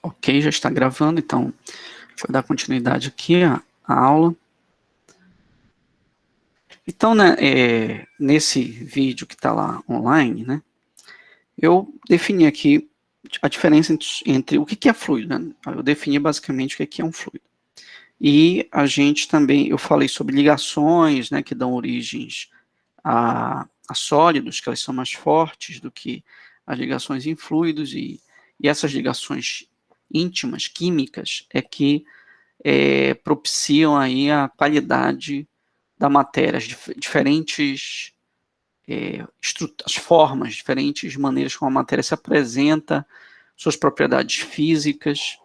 Ok, já está gravando, então deixa eu dar continuidade aqui à aula. Então, né, nesse vídeo que está lá online, né, eu defini aqui a diferença entre o que é fluido, né? Eu defini basicamente o que é um fluido. E a gente também, eu falei sobre ligações, né, que dão origens a sólidos, que elas são mais fortes do que as ligações em fluidos, e essas ligações íntimas, químicas, é que propiciam aí a qualidade da matéria, as diferentes as formas, diferentes maneiras como a matéria se apresenta, suas propriedades físicas,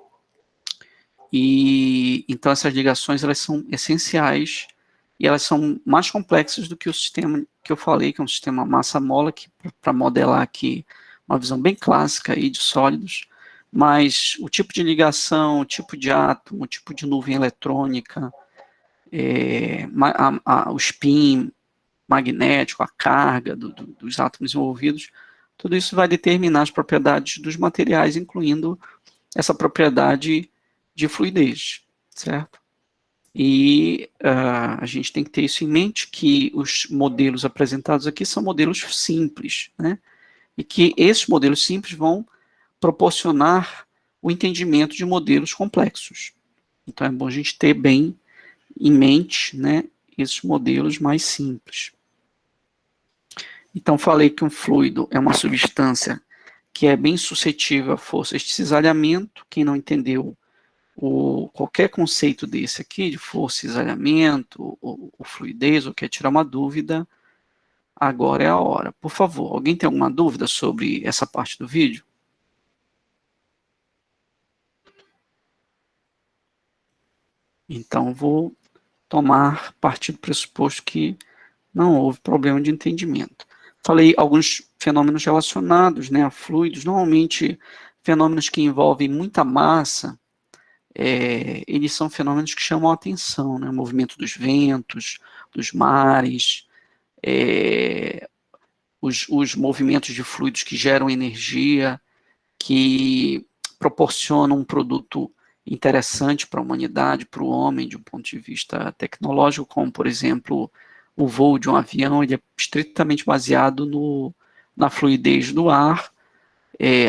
e então essas ligações elas são essenciais e elas são mais complexas do que o sistema que eu falei, que é um sistema massa-mola, que para modelar aqui uma visão bem clássica aí de sólidos, mas o tipo de ligação, o tipo de átomo, o tipo de nuvem eletrônica, o spin magnético, a carga dos átomos envolvidos, tudo isso vai determinar as propriedades dos materiais, incluindo essa propriedade de fluidez, certo? E a gente tem que ter isso em mente, que os modelos apresentados aqui são modelos simples, né? E que esses modelos simples vão proporcionar o entendimento de modelos complexos. Então é bom a gente ter bem em mente, né, esses modelos mais simples. Então falei que um fluido é uma substância que é bem suscetível a forças de cisalhamento. Quem não entendeu qualquer conceito desse aqui, de força, cisalhamento, ou fluidez, ou quer tirar uma dúvida, agora é a hora. Por favor, alguém tem alguma dúvida sobre essa parte do vídeo? Então vou tomar partido do pressuposto que não houve problema de entendimento. Falei alguns fenômenos relacionados, né, a fluidos, normalmente fenômenos que envolvem muita massa, eles são fenômenos que chamam a atenção, né, o movimento dos ventos, dos mares, os movimentos de fluidos que geram energia, que proporcionam um produto interessante para a humanidade, para o homem, de um ponto de vista tecnológico, como, por exemplo, o voo de um avião, ele é estritamente baseado na fluidez do ar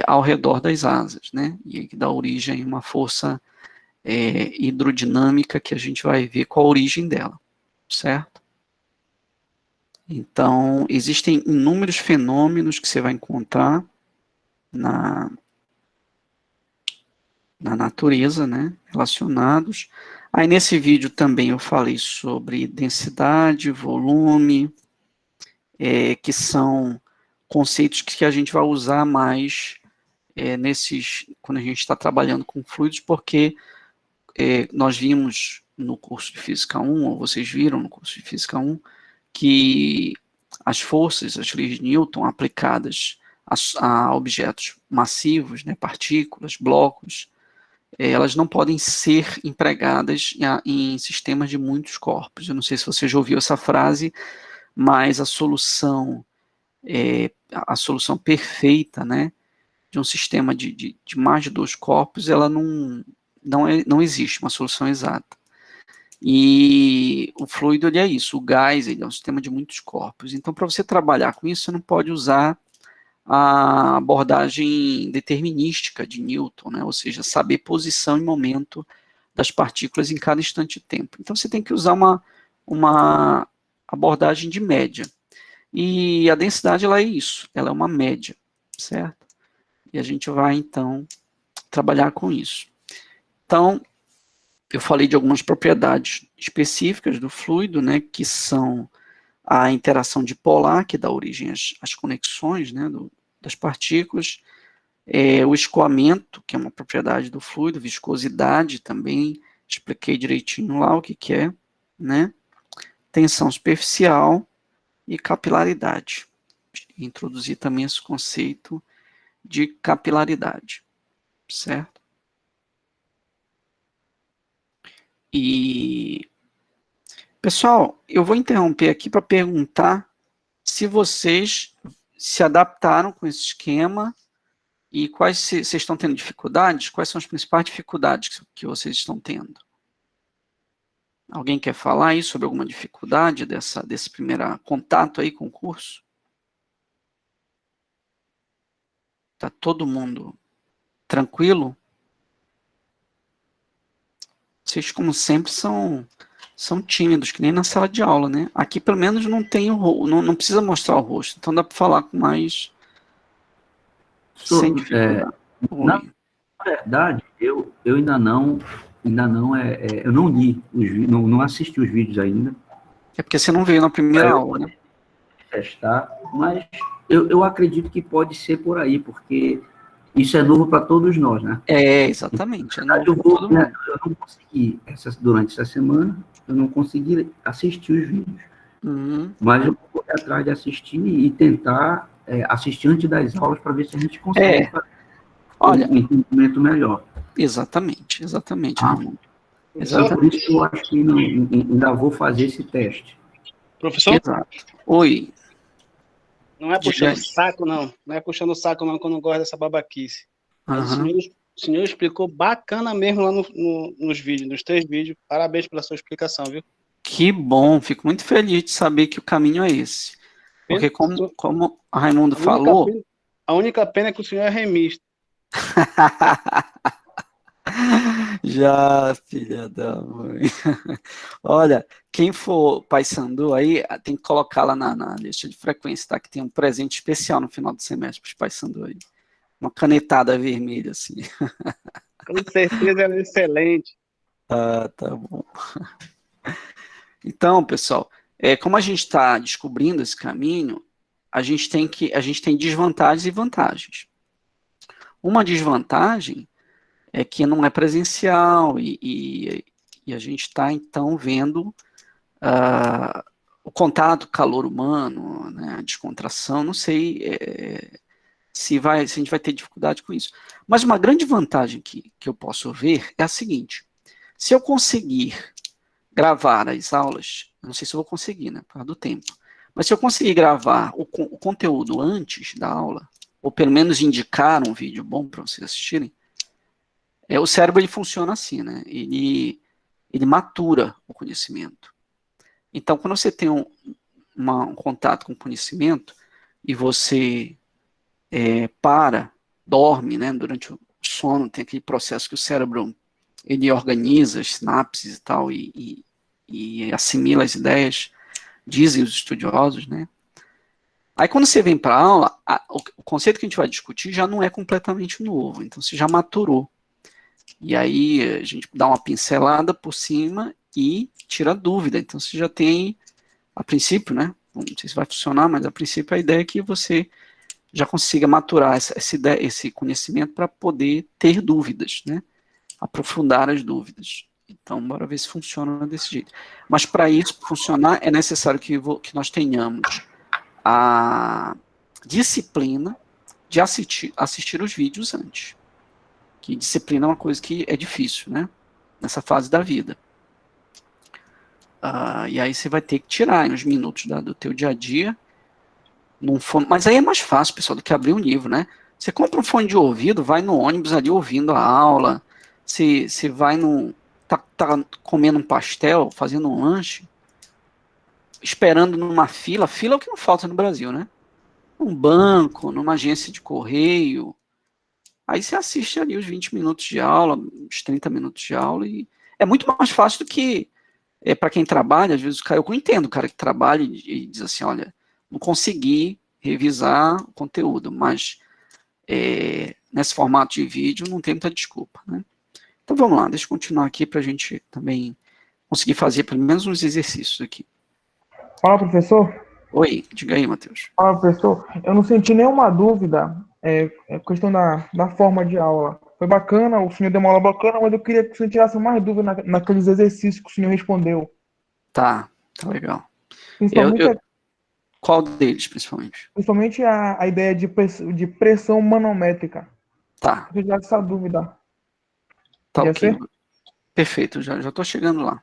ao redor das asas, né? E que dá origem a uma força hidrodinâmica que a gente vai ver qual a origem dela, certo? Então, existem inúmeros fenômenos que você vai encontrar na, na natureza, né, relacionados. Aí nesse vídeo também eu falei sobre densidade, volume, que são conceitos que a gente vai usar mais quando a gente está trabalhando com fluidos, porque nós vimos no curso de Física 1, ou vocês viram no curso de Física 1, que as forças, as leis de Newton aplicadas a objetos massivos, né, partículas, blocos, elas não podem ser empregadas em sistemas de muitos corpos. Eu não sei se você já ouviu essa frase, mas a solução perfeita, né, de um sistema de mais de dois corpos, ela não existe uma solução exata. E o fluido ele é isso, o gás ele é um sistema de muitos corpos. Então, para você trabalhar com isso, você não pode usar a abordagem determinística de Newton, né? Ou seja, saber posição e momento das partículas em cada instante de tempo. Então, você tem que usar uma abordagem de média. E a densidade ela é isso, ela é uma média, certo? E a gente vai, então, trabalhar com isso. Então, eu falei de algumas propriedades específicas do fluido, né, que são a interação dipolar, que dá origem às conexões, né, das partículas, o escoamento, que é uma propriedade do fluido, viscosidade também, expliquei direitinho lá o que é, né, tensão superficial e capilaridade. Introduzi também esse conceito de capilaridade, certo? E, pessoal, eu vou interromper aqui para perguntar se vocês se adaptaram com esse esquema E quais vocês estão tendo dificuldades? Quais são as principais dificuldades que vocês estão tendo? Alguém quer falar aí sobre alguma dificuldade desse primeiro contato aí com o curso? Tá todo mundo tranquilo? Vocês, como sempre, são tímidos, que nem na sala de aula, né? Aqui, pelo menos, não precisa mostrar o rosto, então dá para falar com mais sem dificuldade. Na verdade, eu ainda não eu não li os vídeos, não assisti os vídeos ainda. É porque você não veio na primeira aula, né? Testar, mas eu acredito que pode ser por aí, porque isso é novo para todos nós, né? Exatamente. É novo eu não consegui, durante essa semana, eu não consegui assistir os vídeos. Mas eu vou atrás de assistir e tentar assistir antes das aulas para ver se a gente consegue fazer um entendimento melhor. Exatamente, Raimundo. Por isso que eu acho que ainda vou fazer esse teste. Professor? Exato. Oi. Não é puxando o saco, não. Não é puxando o saco, não, que eu não gosto dessa babaquice. Mas o senhor explicou bacana mesmo lá nos vídeos, nos 3 vídeos. Parabéns pela sua explicação, viu? Que bom, fico muito feliz de saber que o caminho é esse. Porque como o Raimundo falou... A única pena é que o senhor é remista. Já, filha da mãe. Olha, quem for paisandu aí, tem que colocar lá na lista de frequência, tá? Que tem um presente especial no final do semestre para os paisandu aí. Uma canetada vermelha, assim. Com certeza ela é excelente. Ah, tá bom. Então, pessoal, como a gente está descobrindo esse caminho, a gente tem desvantagens e vantagens. Uma desvantagem é que não é presencial e a gente está, então, vendo o contato, calor humano, né, a descontração, não sei se a gente vai ter dificuldade com isso. Mas uma grande vantagem que eu posso ver é a seguinte: se eu conseguir gravar as aulas, eu não sei se eu vou conseguir, né, por causa do tempo, mas se eu conseguir gravar o conteúdo antes da aula, ou pelo menos indicar um vídeo bom para vocês assistirem, o cérebro ele funciona assim, né? Ele matura o conhecimento. Então, quando você tem um contato com o conhecimento e você dorme, né? Durante o sono, tem aquele processo que o cérebro ele organiza as sinapses e tal e assimila as ideias, dizem os estudiosos, né? Aí, quando você vem para a aula, o conceito que a gente vai discutir já não é completamente novo, então você já maturou. E aí a gente dá uma pincelada por cima e tira dúvida. Então você já tem, a princípio, né? Não sei se vai funcionar, mas a princípio a ideia é que você já consiga maturar esse conhecimento para poder ter dúvidas, né? Aprofundar as dúvidas. Então, bora ver se funciona desse jeito. Mas para isso funcionar, é necessário que nós tenhamos a disciplina de assistir os vídeos antes. Que disciplina é uma coisa que é difícil, né? Nessa fase da vida. E aí você vai ter que tirar uns minutos do teu dia a dia. Mas aí é mais fácil, pessoal, do que abrir um livro, né? Você compra um fone de ouvido, vai no ônibus ali ouvindo a aula. Você vai tá comendo um pastel, fazendo um lanche, esperando numa fila. Fila é o que não falta no Brasil, né? Um banco, numa agência de correio. Aí você assiste ali os 20 minutos de aula, os 30 minutos de aula, e é muito mais fácil do que para quem trabalha. Às vezes eu entendo o cara que trabalha e diz assim, olha, não consegui revisar o conteúdo, mas nesse formato de vídeo não tem muita desculpa, né? Então vamos lá, deixa eu continuar aqui para a gente também conseguir fazer pelo menos uns exercícios aqui. Fala, professor. Oi, diga aí, Matheus. Fala, professor. Eu não senti nenhuma dúvida questão da forma de aula. Foi bacana, o senhor deu uma aula bacana, mas eu queria que o senhor tirasse mais dúvida naqueles exercícios que o senhor respondeu. Tá legal. Principalmente qual deles, principalmente? Principalmente a ideia de pressão manométrica. Tá. Eu já essa dúvida. Tá, ok. Perfeito, já estou chegando lá.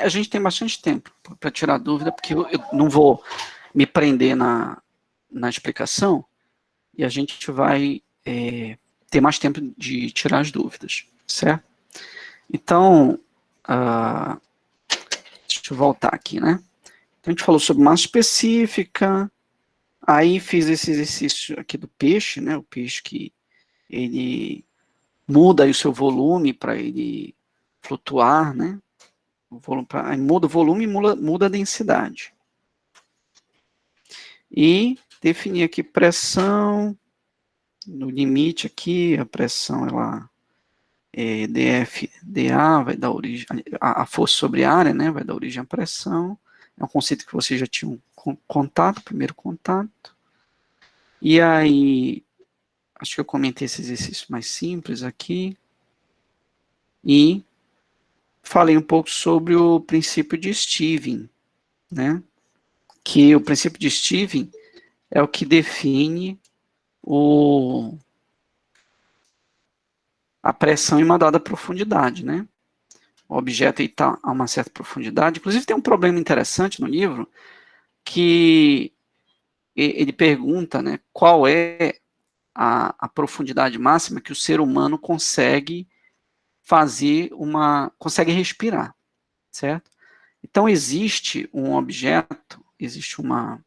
A gente tem bastante tempo para tirar dúvida, porque eu não vou me prender na explicação, e a gente vai ter mais tempo de tirar as dúvidas, certo? Então, deixa eu voltar aqui, né? Então, a gente falou sobre massa específica, aí fiz esse exercício aqui do peixe, né? O peixe que ele muda aí o seu volume para ele flutuar, né? Aí muda o volume e muda a densidade. E definir aqui pressão, no limite aqui, a pressão, ela é dF, dA, vai dar origem, a força sobre a área, né? Vai dar origem à pressão. É um conceito que vocês já tinham contato, primeiro contato. E aí, acho que eu comentei esse exercício mais simples aqui. E falei um pouco sobre o princípio de Stevens, né? Que o princípio de Stevens é o que define a pressão em uma dada profundidade, né? O objeto está a uma certa profundidade. Inclusive tem um problema interessante no livro, que ele pergunta, né, qual é a profundidade máxima que o ser humano consegue consegue respirar, certo? Então existe um objeto, existe uma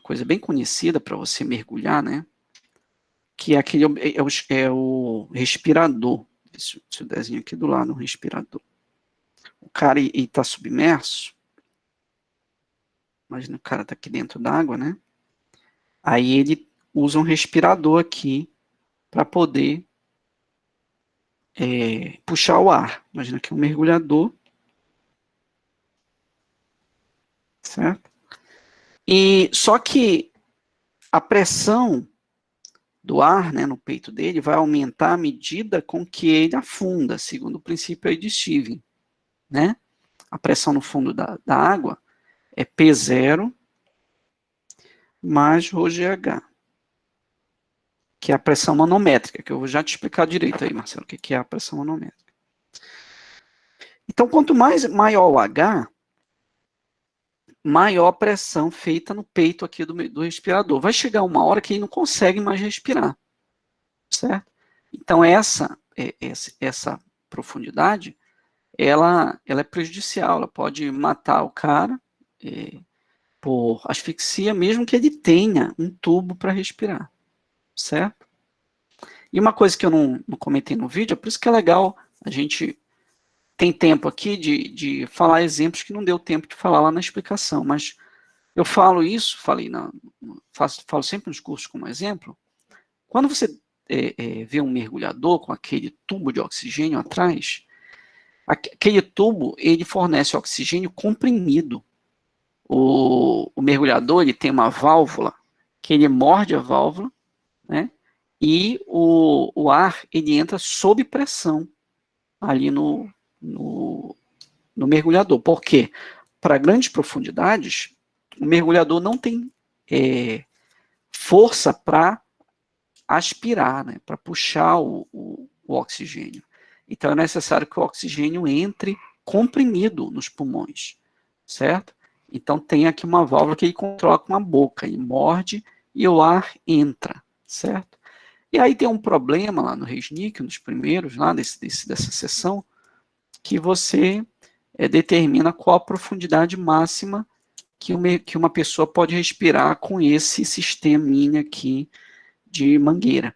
coisa bem conhecida para você mergulhar, né? Que é o respirador. Deixa eu desenhar aqui do lado um respirador. O cara está submerso. Imagina o cara está aqui dentro d'água, né? Aí ele usa um respirador aqui para poder puxar o ar. Imagina que é um mergulhador. Certo? E só que a pressão do ar, né, no peito dele vai aumentar à medida com que ele afunda, segundo o princípio aí de Stevens, né? A pressão no fundo da água é P0 mais ρGH, que é a pressão manométrica, que eu vou já te explicar direito aí, Marcelo, o que é a pressão manométrica. Então, quanto maior o H, maior a pressão feita no peito aqui do respirador. Vai chegar uma hora que ele não consegue mais respirar, certo? Então, essa profundidade, ela é prejudicial, ela pode matar o cara por asfixia, mesmo que ele tenha um tubo para respirar, certo? E uma coisa que eu não comentei no vídeo, é por isso que é legal a gente tem tempo aqui de falar exemplos que não deu tempo de falar lá na explicação, mas eu falo isso, falo sempre nos cursos como exemplo. Quando você vê um mergulhador com aquele tubo de oxigênio atrás, aquele tubo ele fornece oxigênio comprimido. O mergulhador ele tem uma válvula que ele morde a válvula, né? E o ar ele entra sob pressão ali no mergulhador. Por quê? Para grandes profundidades, o mergulhador não tem força para aspirar, né, para puxar o oxigênio. Então é necessário que o oxigênio entre comprimido nos pulmões, certo? Então tem aqui uma válvula que ele controla com a boca, ele morde e o ar entra, certo? E aí tem um problema lá no Resnick, nos primeiros, lá dessa sessão, que você determina qual a profundidade máxima que uma pessoa pode respirar com esse sisteminha aqui de mangueira.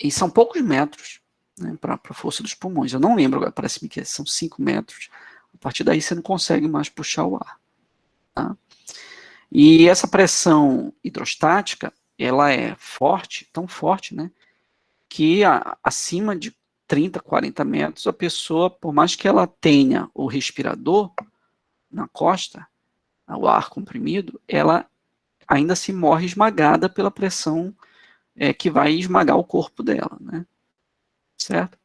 E são poucos metros, né, para a força dos pulmões. Eu não lembro agora, parece-me que são 5 metros. A partir daí você não consegue mais puxar o ar. Tá? E essa pressão hidrostática, ela é forte, tão forte, né, que acima de 30, 40 metros, a pessoa, por mais que ela tenha o respirador na costa, o ar comprimido, ela ainda se morre esmagada pela pressão que vai esmagar o corpo dela, né? Certo?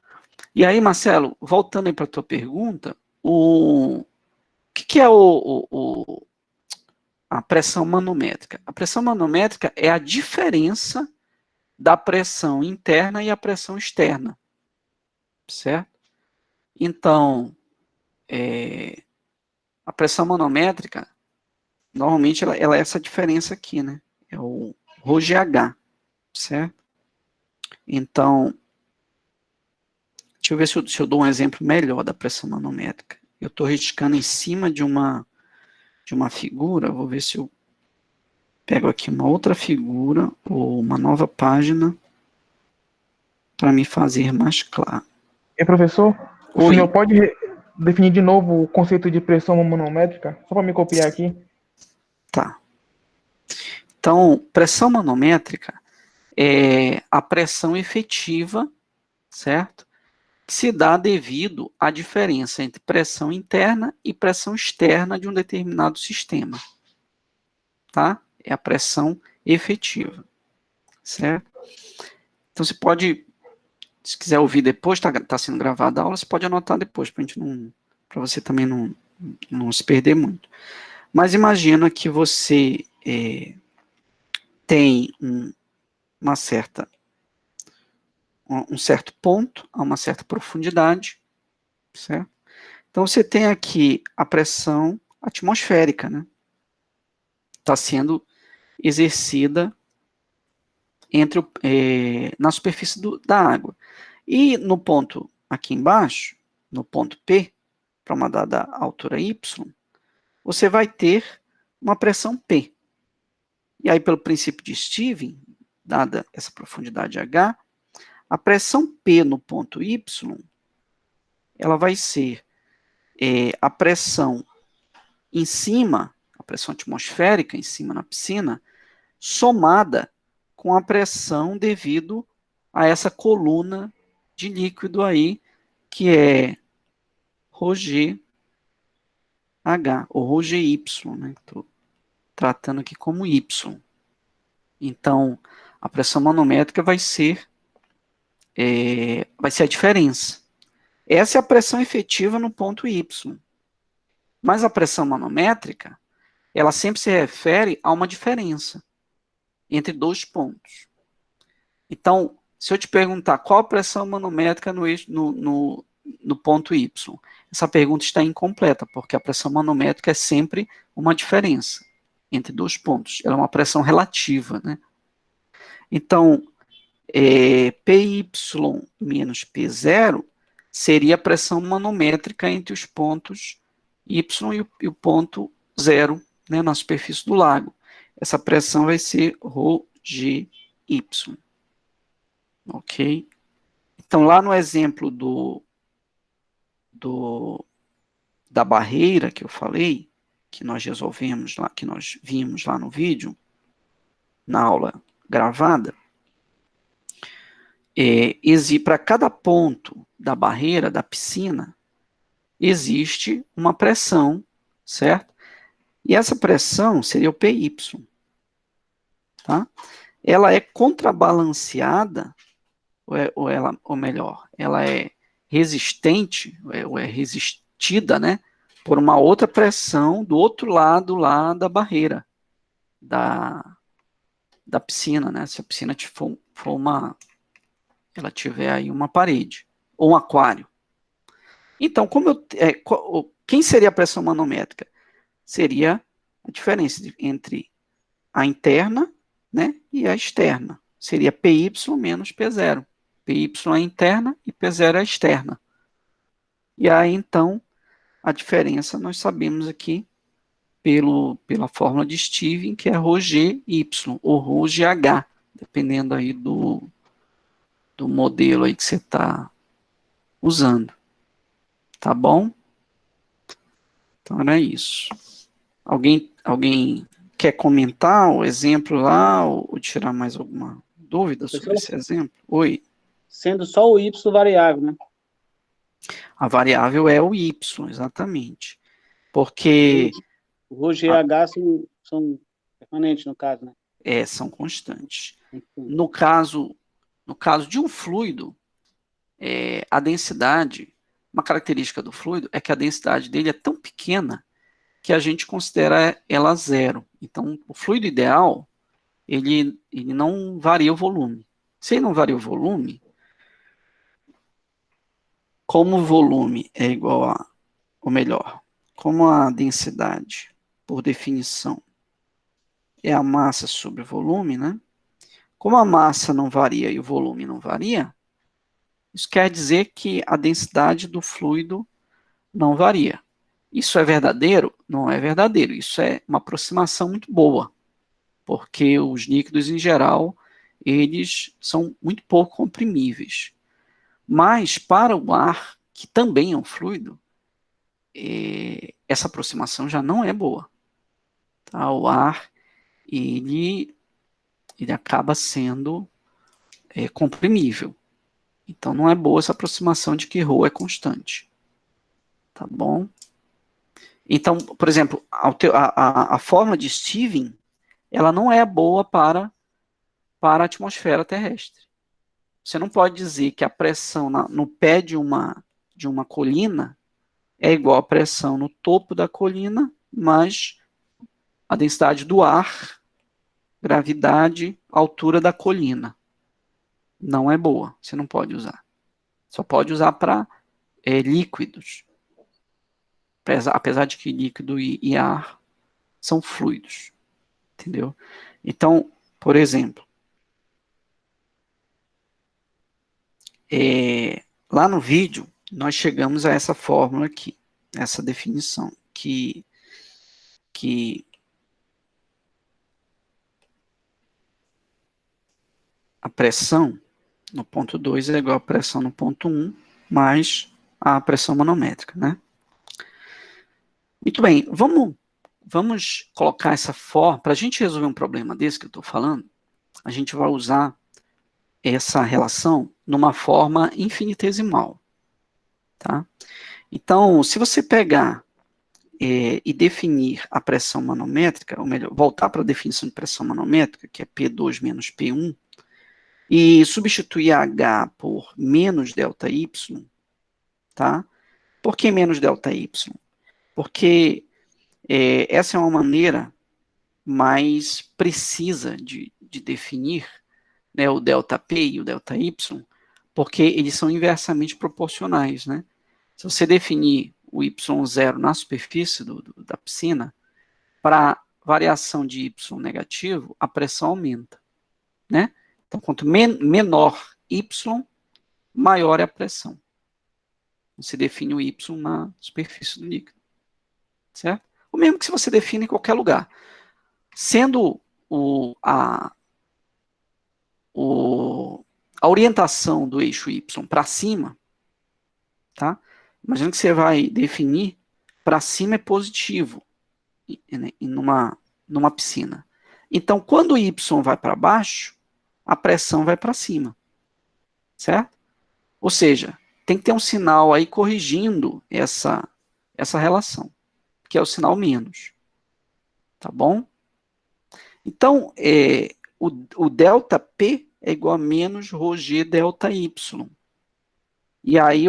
E aí, Marcelo, voltando aí para a tua pergunta, o que é a pressão manométrica? A pressão manométrica é a diferença da pressão interna e a pressão externa, certo? Então, a pressão manométrica, normalmente ela é essa diferença aqui, né? É o ρGH, certo? Então, deixa eu ver se eu dou um exemplo melhor da pressão manométrica. Eu estou riscando em cima de uma figura, vou ver se eu pego aqui uma outra figura ou uma nova página para me fazer mais claro. E professor, o Oi. senhor pode definir de novo o conceito de pressão manométrica? Só para me copiar aqui. Tá. Então, pressão manométrica é a pressão efetiva, certo? Que se dá devido à diferença entre pressão interna e pressão externa de um determinado sistema. Tá? É a pressão efetiva, certo? Então, você pode, se quiser ouvir depois, está sendo gravada a aula, você pode anotar depois, para você também não se perder muito. Mas imagina que você tem um certo ponto, a uma certa profundidade, certo? Então, você tem aqui a pressão atmosférica, né? Está sendo exercida na superfície da água. E no ponto aqui embaixo, no ponto P, para uma dada altura Y, você vai ter uma pressão P. E aí, pelo princípio de Stevens, dada essa profundidade H, a pressão P no ponto Y, ela vai ser a pressão em cima, a pressão atmosférica em cima na piscina, somada com a pressão devido a essa coluna de líquido aí, que é ρGH, ou ρGY, né? Estou tratando aqui como Y. Então, a pressão manométrica vai ser a diferença. Essa é a pressão efetiva no ponto Y. Mas a pressão manométrica, ela sempre se refere a uma diferença entre dois pontos. Então, se eu te perguntar qual a pressão manométrica no ponto Y, essa pergunta está incompleta, porque a pressão manométrica é sempre uma diferença entre dois pontos. Ela é uma pressão relativa, né? Então, PY menos P0 seria a pressão manométrica entre os pontos Y e o ponto 0, né, na superfície do lago. Essa pressão vai ser ρGY. Ok? Então, lá no exemplo da barreira que eu falei, que nós resolvemos lá, que nós vimos lá no vídeo, na aula gravada, para cada ponto da barreira, da piscina, existe uma pressão, certo? E essa pressão seria o PY, tá? Ela é contrabalanceada, ou melhor, ela é resistente, ou é resistida, né, por uma outra pressão do outro lado lá da barreira, da piscina, né? Se a piscina ela tiver aí uma parede, ou um aquário. Então, quem seria a pressão manométrica? Seria a diferença entre a interna, né, e a externa. Seria PY menos P0. PY é a interna e P0 é a externa. E aí, então, a diferença nós sabemos aqui pela fórmula de Stevens, que é ρGY ou ρGH, dependendo aí do modelo aí que você está usando. Tá bom? Então, era isso. Alguém quer comentar o exemplo lá ou tirar mais alguma dúvida sobre esse exemplo? Oi. Sendo só o Y variável, né? A variável é o Y, exatamente. Porque o ρGH são permanentes, no caso, né? São constantes. No caso de um fluido, a densidade, uma característica do fluido é que a densidade dele é tão pequena que a gente considera ela zero. Então, o fluido ideal, ele não varia o volume. Se ele não varia o volume, como o volume é igual ou melhor, como a densidade, por definição, é a massa sobre o volume, né? Como a massa não varia e o volume não varia, isso quer dizer que a densidade do fluido não varia. Isso é verdadeiro? Não é verdadeiro. Isso é uma aproximação muito boa, porque os líquidos, em geral, eles são muito pouco comprimíveis. Mas, para o ar, que também é um fluido, essa aproximação já não é boa. Tá? O ar, ele acaba sendo comprimível. Então, não é boa essa aproximação de que ρ é constante. Tá bom? Então, por exemplo, a fórmula de Stevens, ela não é boa para a atmosfera terrestre. Você não pode dizer que a pressão no pé de uma colina é igual à pressão no topo da colina, mas a densidade do ar, gravidade, altura da colina. Não é boa, você não pode usar. Só pode usar para líquidos. Apesar de que líquido e ar são fluidos. Entendeu? Então, por exemplo, lá no vídeo, nós chegamos a essa fórmula aqui, essa definição, que a pressão no ponto 2 é igual à pressão no ponto 1 mais a pressão manométrica, né? Muito bem, vamos colocar essa fórmula, para a gente resolver um problema desse que eu estou falando, a gente vai usar essa relação numa forma infinitesimal, tá? Então, se você pegar e definir a pressão manométrica, ou melhor, voltar para a definição de pressão manométrica, que é P2 menos P1, e substituir H por menos ΔY, tá? Por que menos ΔY? Porque essa é uma maneira mais precisa de definir, né, o ΔP e o ΔY, porque eles são inversamente proporcionais, né? Se você definir o Y0 na superfície da piscina, para variação de Y negativo, a pressão aumenta, né? Então, quanto menor Y, maior é a pressão. Você define o Y na superfície do líquido, certo? O mesmo que se você define em qualquer lugar. Sendo a orientação do eixo Y para cima, tá? Imagina que você vai definir para cima é positivo numa piscina. Então, quando o Y vai para baixo, a pressão vai para cima, certo? Ou seja, tem que ter um sinal aí corrigindo essa relação, que é o sinal menos, tá bom? Então, o ΔP é igual a menos ρg ΔY. E aí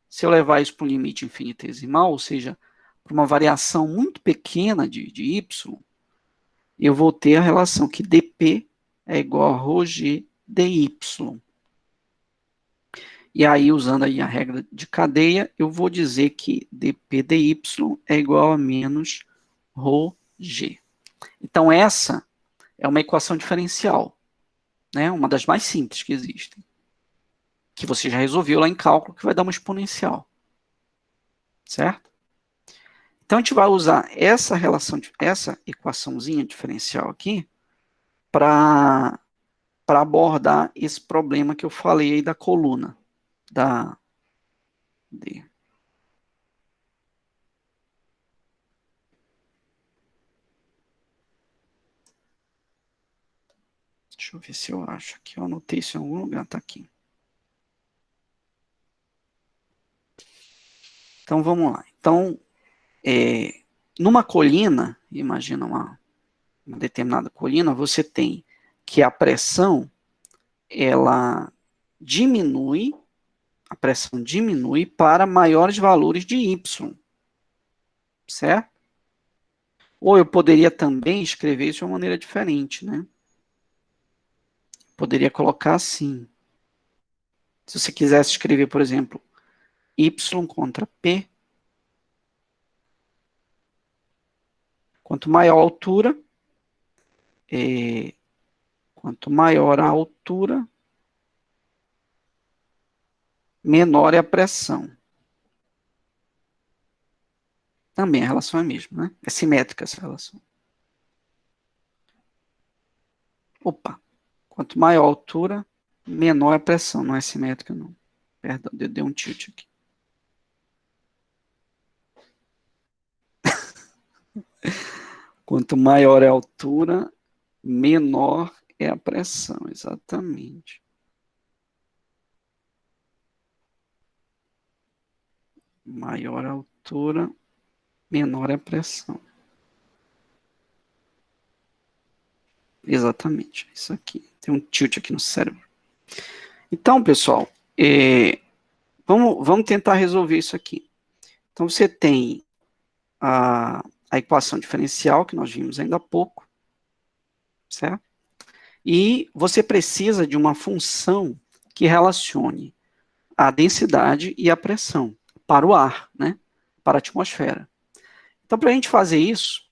se eu levar isso para um limite infinitesimal, ou seja, para uma variação muito pequena de Y, eu vou ter a relação que dP é igual a ρg dy. E aí, usando aí a regra de cadeia, eu vou dizer que dP dy é igual a menos ρg. Então, essa é uma equação diferencial, né? Uma das mais simples que existem, que você já resolveu lá em cálculo, que vai dar uma exponencial, certo? Então, a gente vai usar essa equaçãozinha diferencial aqui para abordar esse problema que eu falei aí da coluna. Deixa eu ver se eu acho aqui. Eu anotei isso em algum lugar, tá aqui. Então, vamos lá. Então, numa colina, imagina uma determinada colina, você tem que a pressão, ela diminui, a pressão diminui para maiores valores de Y, certo? Ou eu poderia também escrever isso de uma maneira diferente, né? Poderia colocar assim. Se você quisesse escrever, por exemplo, Y contra P, quanto maior a altura, Quanto maior a altura, menor é a pressão. Também a relação é a mesma, né? É simétrica essa relação. Opa! Quanto maior a altura, menor é a pressão. Não é simétrica, não. Perdão, deu um tilt aqui. Quanto maior é a altura, menor é a pressão. Exatamente. Maior a altura, menor é a pressão. Exatamente. Isso aqui. Tem um tilt aqui no cérebro. Então, pessoal, vamos tentar resolver isso aqui. Então, você tem a equação diferencial, que nós vimos ainda há pouco, certo? E você precisa de uma função que relacione a densidade e a pressão para o ar, né? Para a atmosfera. Então, para a gente fazer isso,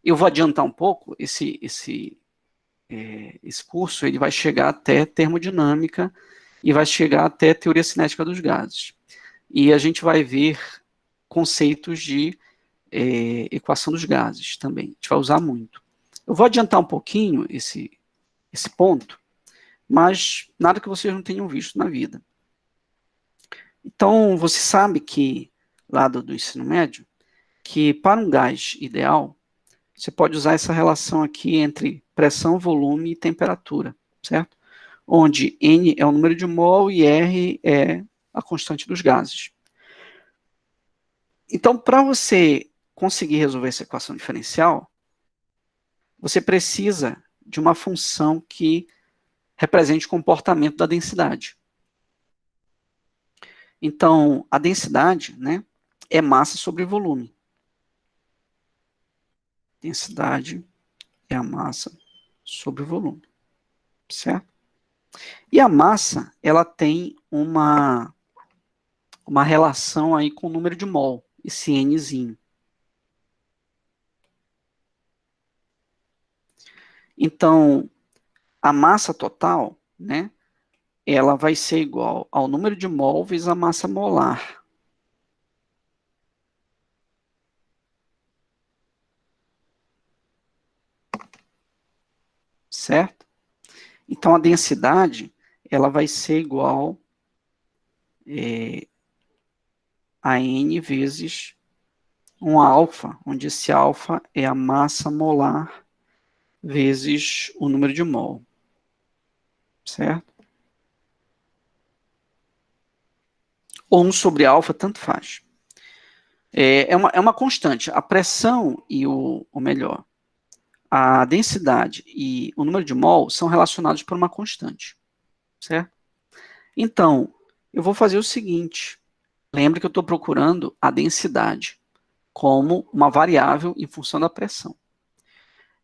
eu vou adiantar um pouco, esse curso ele vai chegar até termodinâmica e vai chegar até teoria cinética dos gases. E a gente vai ver conceitos de equação dos gases também. A gente vai usar muito. Eu vou adiantar um pouquinho esse ponto, mas nada que vocês não tenham visto na vida. Então, você sabe que, lá do ensino médio, que para um gás ideal, você pode usar essa relação aqui entre pressão, volume e temperatura, certo? Onde N é o número de mol e R é a constante dos gases. Então, para você conseguir resolver essa equação diferencial, você precisa de uma função que represente o comportamento da densidade. Então, a densidade, né, é massa sobre volume. Densidade é a massa sobre volume, certo? E a massa, ela tem uma relação aí com o número de mol, esse Nzinho. Então, a massa total, né, ela vai ser igual ao número de mol vezes a massa molar. Certo? Então, a densidade, ela vai ser igual a N vezes um alfa, onde esse alfa é a massa molar vezes o número de mol. Certo? Ou 1 sobre alfa, tanto faz. É uma constante. A pressão e melhor, a densidade e o número de mol são relacionados por uma constante. Certo? Então, eu vou fazer o seguinte. Lembre que eu estou procurando a densidade como uma variável em função da pressão.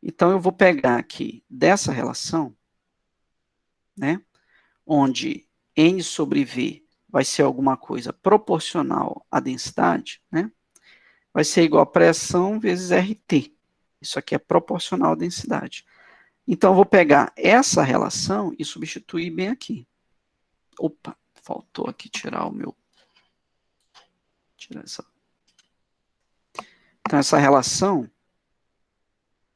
Então, eu vou pegar aqui dessa relação, né, onde N sobre V vai ser alguma coisa proporcional à densidade, né, vai ser igual a pressão vezes RT. Isso aqui é proporcional à densidade. Então, eu vou pegar essa relação e substituir bem aqui. Opa, faltou aqui tirar o meu... Tirar essa... Então, essa relação,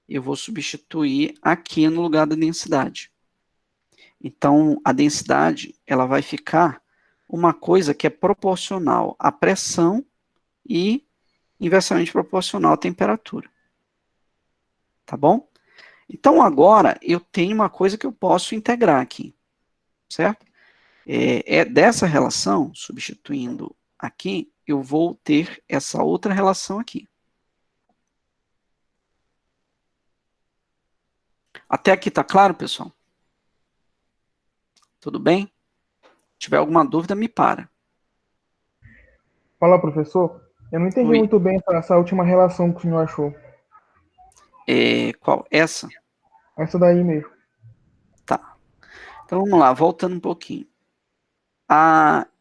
eu vou substituir aqui no lugar da densidade. Então, a densidade, ela vai ficar uma coisa que é proporcional à pressão e inversamente proporcional à temperatura. Tá bom? Então, agora, eu tenho uma coisa que eu posso integrar aqui. Certo? Dessa relação, substituindo aqui, eu vou ter essa outra relação aqui. Até aqui tá claro, pessoal? Tudo bem? Se tiver alguma dúvida, me para. Fala, professor. Eu não entendi muito bem essa última relação que o senhor achou. Qual? Essa? Essa daí mesmo. Tá. Então, vamos lá, voltando um pouquinho.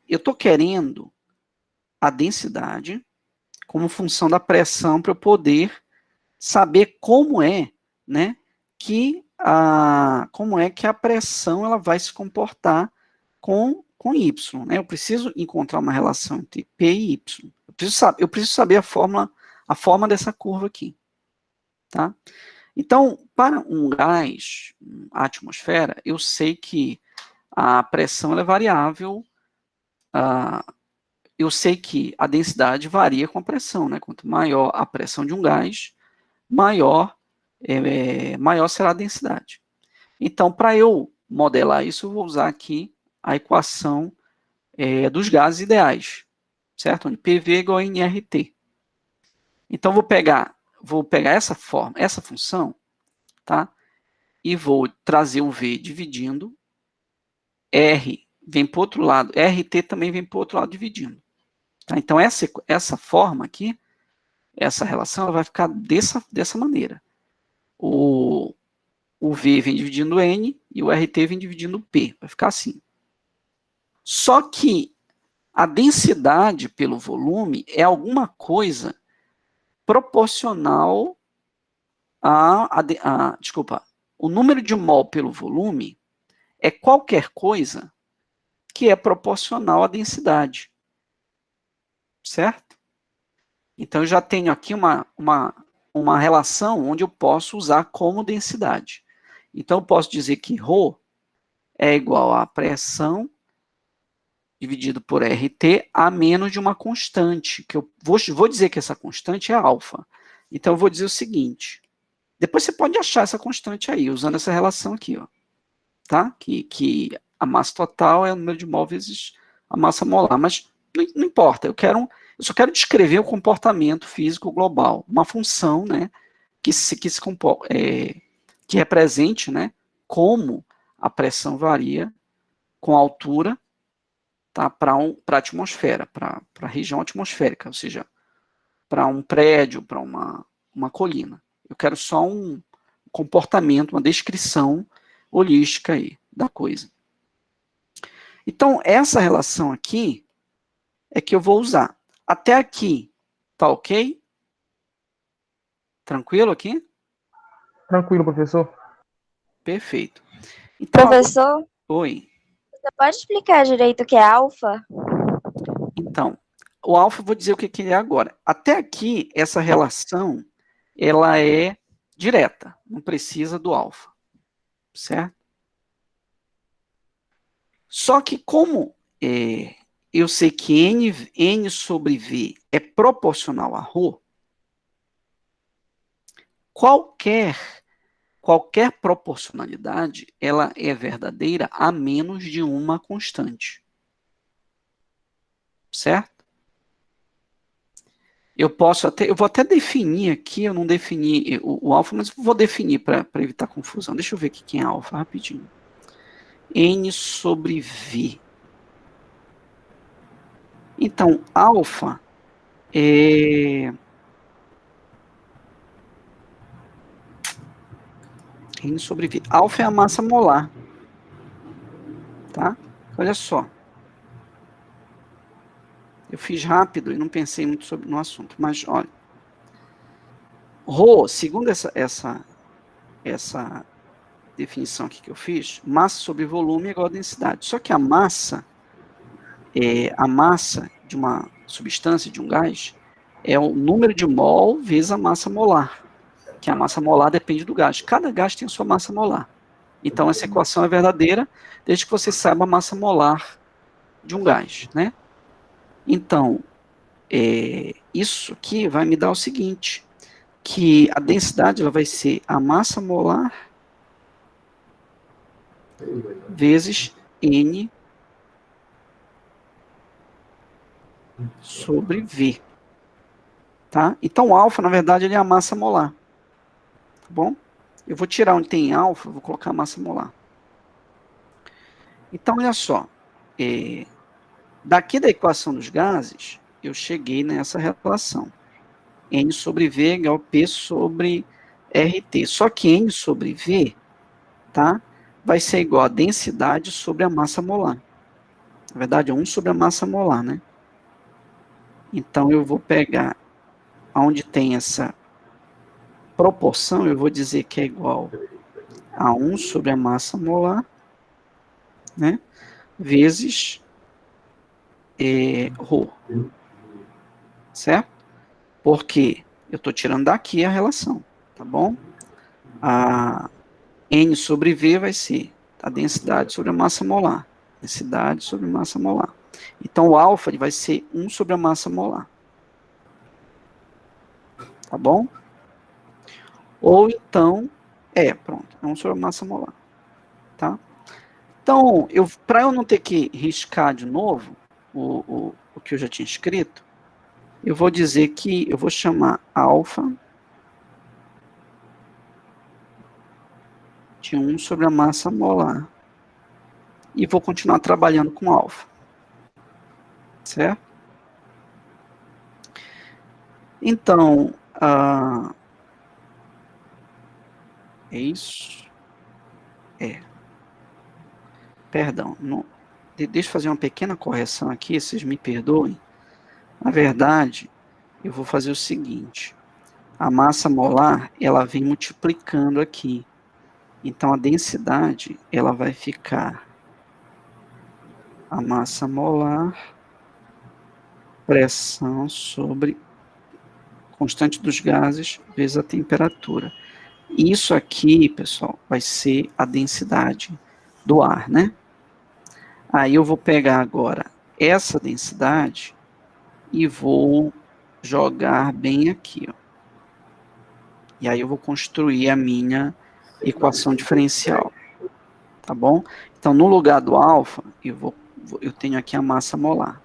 Eu estou querendo a densidade como função da pressão para eu poder saber como é, né, que a pressão ela vai se comportar com Y, né? Eu preciso encontrar uma relação entre P e Y. Eu preciso saber a forma dessa curva aqui, tá? Então, para um gás, a atmosfera, eu sei que a pressão é variável, eu sei que a densidade varia com a pressão, né? Quanto maior a pressão de um gás, maior será a densidade. Então, para eu modelar isso, eu vou usar aqui a equação dos gases ideais, certo? Onde PV é igual a nRT. Então, vou pegar essa função, tá? E vou trazer o V dividindo, R vem para o outro lado, RT também vem para o outro lado dividindo. Tá? Então, essa forma aqui, essa relação, ela vai ficar dessa maneira. O V vem dividindo N e o RT vem dividindo P. Vai ficar assim. Só que a densidade pelo volume é alguma coisa proporcional desculpa, o número de mol pelo volume é qualquer coisa que é proporcional à densidade. Certo? Então, eu já tenho aqui uma relação onde eu posso usar como densidade. Então, eu posso dizer que ρ é igual a pressão dividido por RT a menos de uma constante, que eu vou dizer que essa constante é alfa. Então, eu vou dizer o seguinte, depois você pode achar essa constante aí, usando essa relação aqui, ó, tá? Que a massa total é o número de mol vezes a massa molar, mas não importa, eu só quero descrever o comportamento físico global, uma função, né, que represente, né, como a pressão varia com a altura, tá, para a atmosfera, para a região atmosférica, ou seja, para um prédio, para uma colina. Eu quero só um comportamento, uma descrição holística aí da coisa. Então, essa relação aqui é que eu vou usar. Até aqui, tá ok? Tranquilo aqui? Tranquilo, professor. Perfeito. Então, professor? Oi. Você pode explicar direito o que é alfa? Então, o alfa, eu vou dizer o que é agora. Até aqui, essa relação, ela é direta, não precisa do alfa, certo? Só que como eu sei que N sobre V é proporcional a ρ, qualquer proporcionalidade, ela é verdadeira a menos de uma constante. Certo? Eu vou até definir aqui, eu não defini o alfa, mas vou definir para evitar confusão. Deixa eu ver aqui quem é alfa, rapidinho. N sobre V. Então, alfa é... N sobre V. Alfa é a massa molar. Tá? Olha só. Eu fiz rápido e não pensei muito no assunto, mas olha. Rho, segundo essa definição aqui que eu fiz, massa sobre volume é igual a densidade. Só que a massa de uma substância, de um gás, é o número de mol vezes a massa molar, que a massa molar depende do gás. Cada gás tem a sua massa molar. Então, essa equação é verdadeira desde que você saiba a massa molar de um gás, né? Então, isso aqui vai me dar o seguinte, que a densidade ela vai ser a massa molar vezes N sobre V. Tá? Então, alfa, na verdade, ele é a massa molar. Tá bom? Eu vou tirar onde tem alfa, vou colocar a massa molar. Então, olha só. Daqui da equação dos gases, eu cheguei nessa relação. N sobre V é igual a P sobre RT. Só que N sobre V, tá? Vai ser igual a densidade sobre a massa molar. Na verdade, é 1 sobre a massa molar, né? Então, eu vou pegar onde tem essa proporção, eu vou dizer que é igual A1 sobre a massa molar, né, vezes ρ, certo? Porque eu estou tirando daqui a relação, tá bom? A N sobre V vai ser a densidade sobre a massa molar. Densidade sobre massa molar. Então, o alfa vai ser 1 sobre a massa molar. Tá bom? Ou então, pronto, é 1 sobre a massa molar. Tá? Então, para eu não ter que riscar de novo o que eu já tinha escrito, eu vou dizer que eu vou chamar alfa de 1 sobre a massa molar. E vou continuar trabalhando com alfa. Certo? Então, é isso? Perdão, deixa eu fazer uma pequena correção aqui, vocês me perdoem. Na verdade, eu vou fazer o seguinte. A massa molar, ela vem multiplicando aqui. Então, a densidade, ela vai ficar a massa molar, pressão sobre constante dos gases, vezes a temperatura. Isso aqui, pessoal, vai ser a densidade do ar, né? Aí eu vou pegar agora essa densidade e vou jogar bem aqui, ó. E aí eu vou construir a minha equação diferencial, tá bom? Então, no lugar do alfa, eu tenho aqui a massa molar,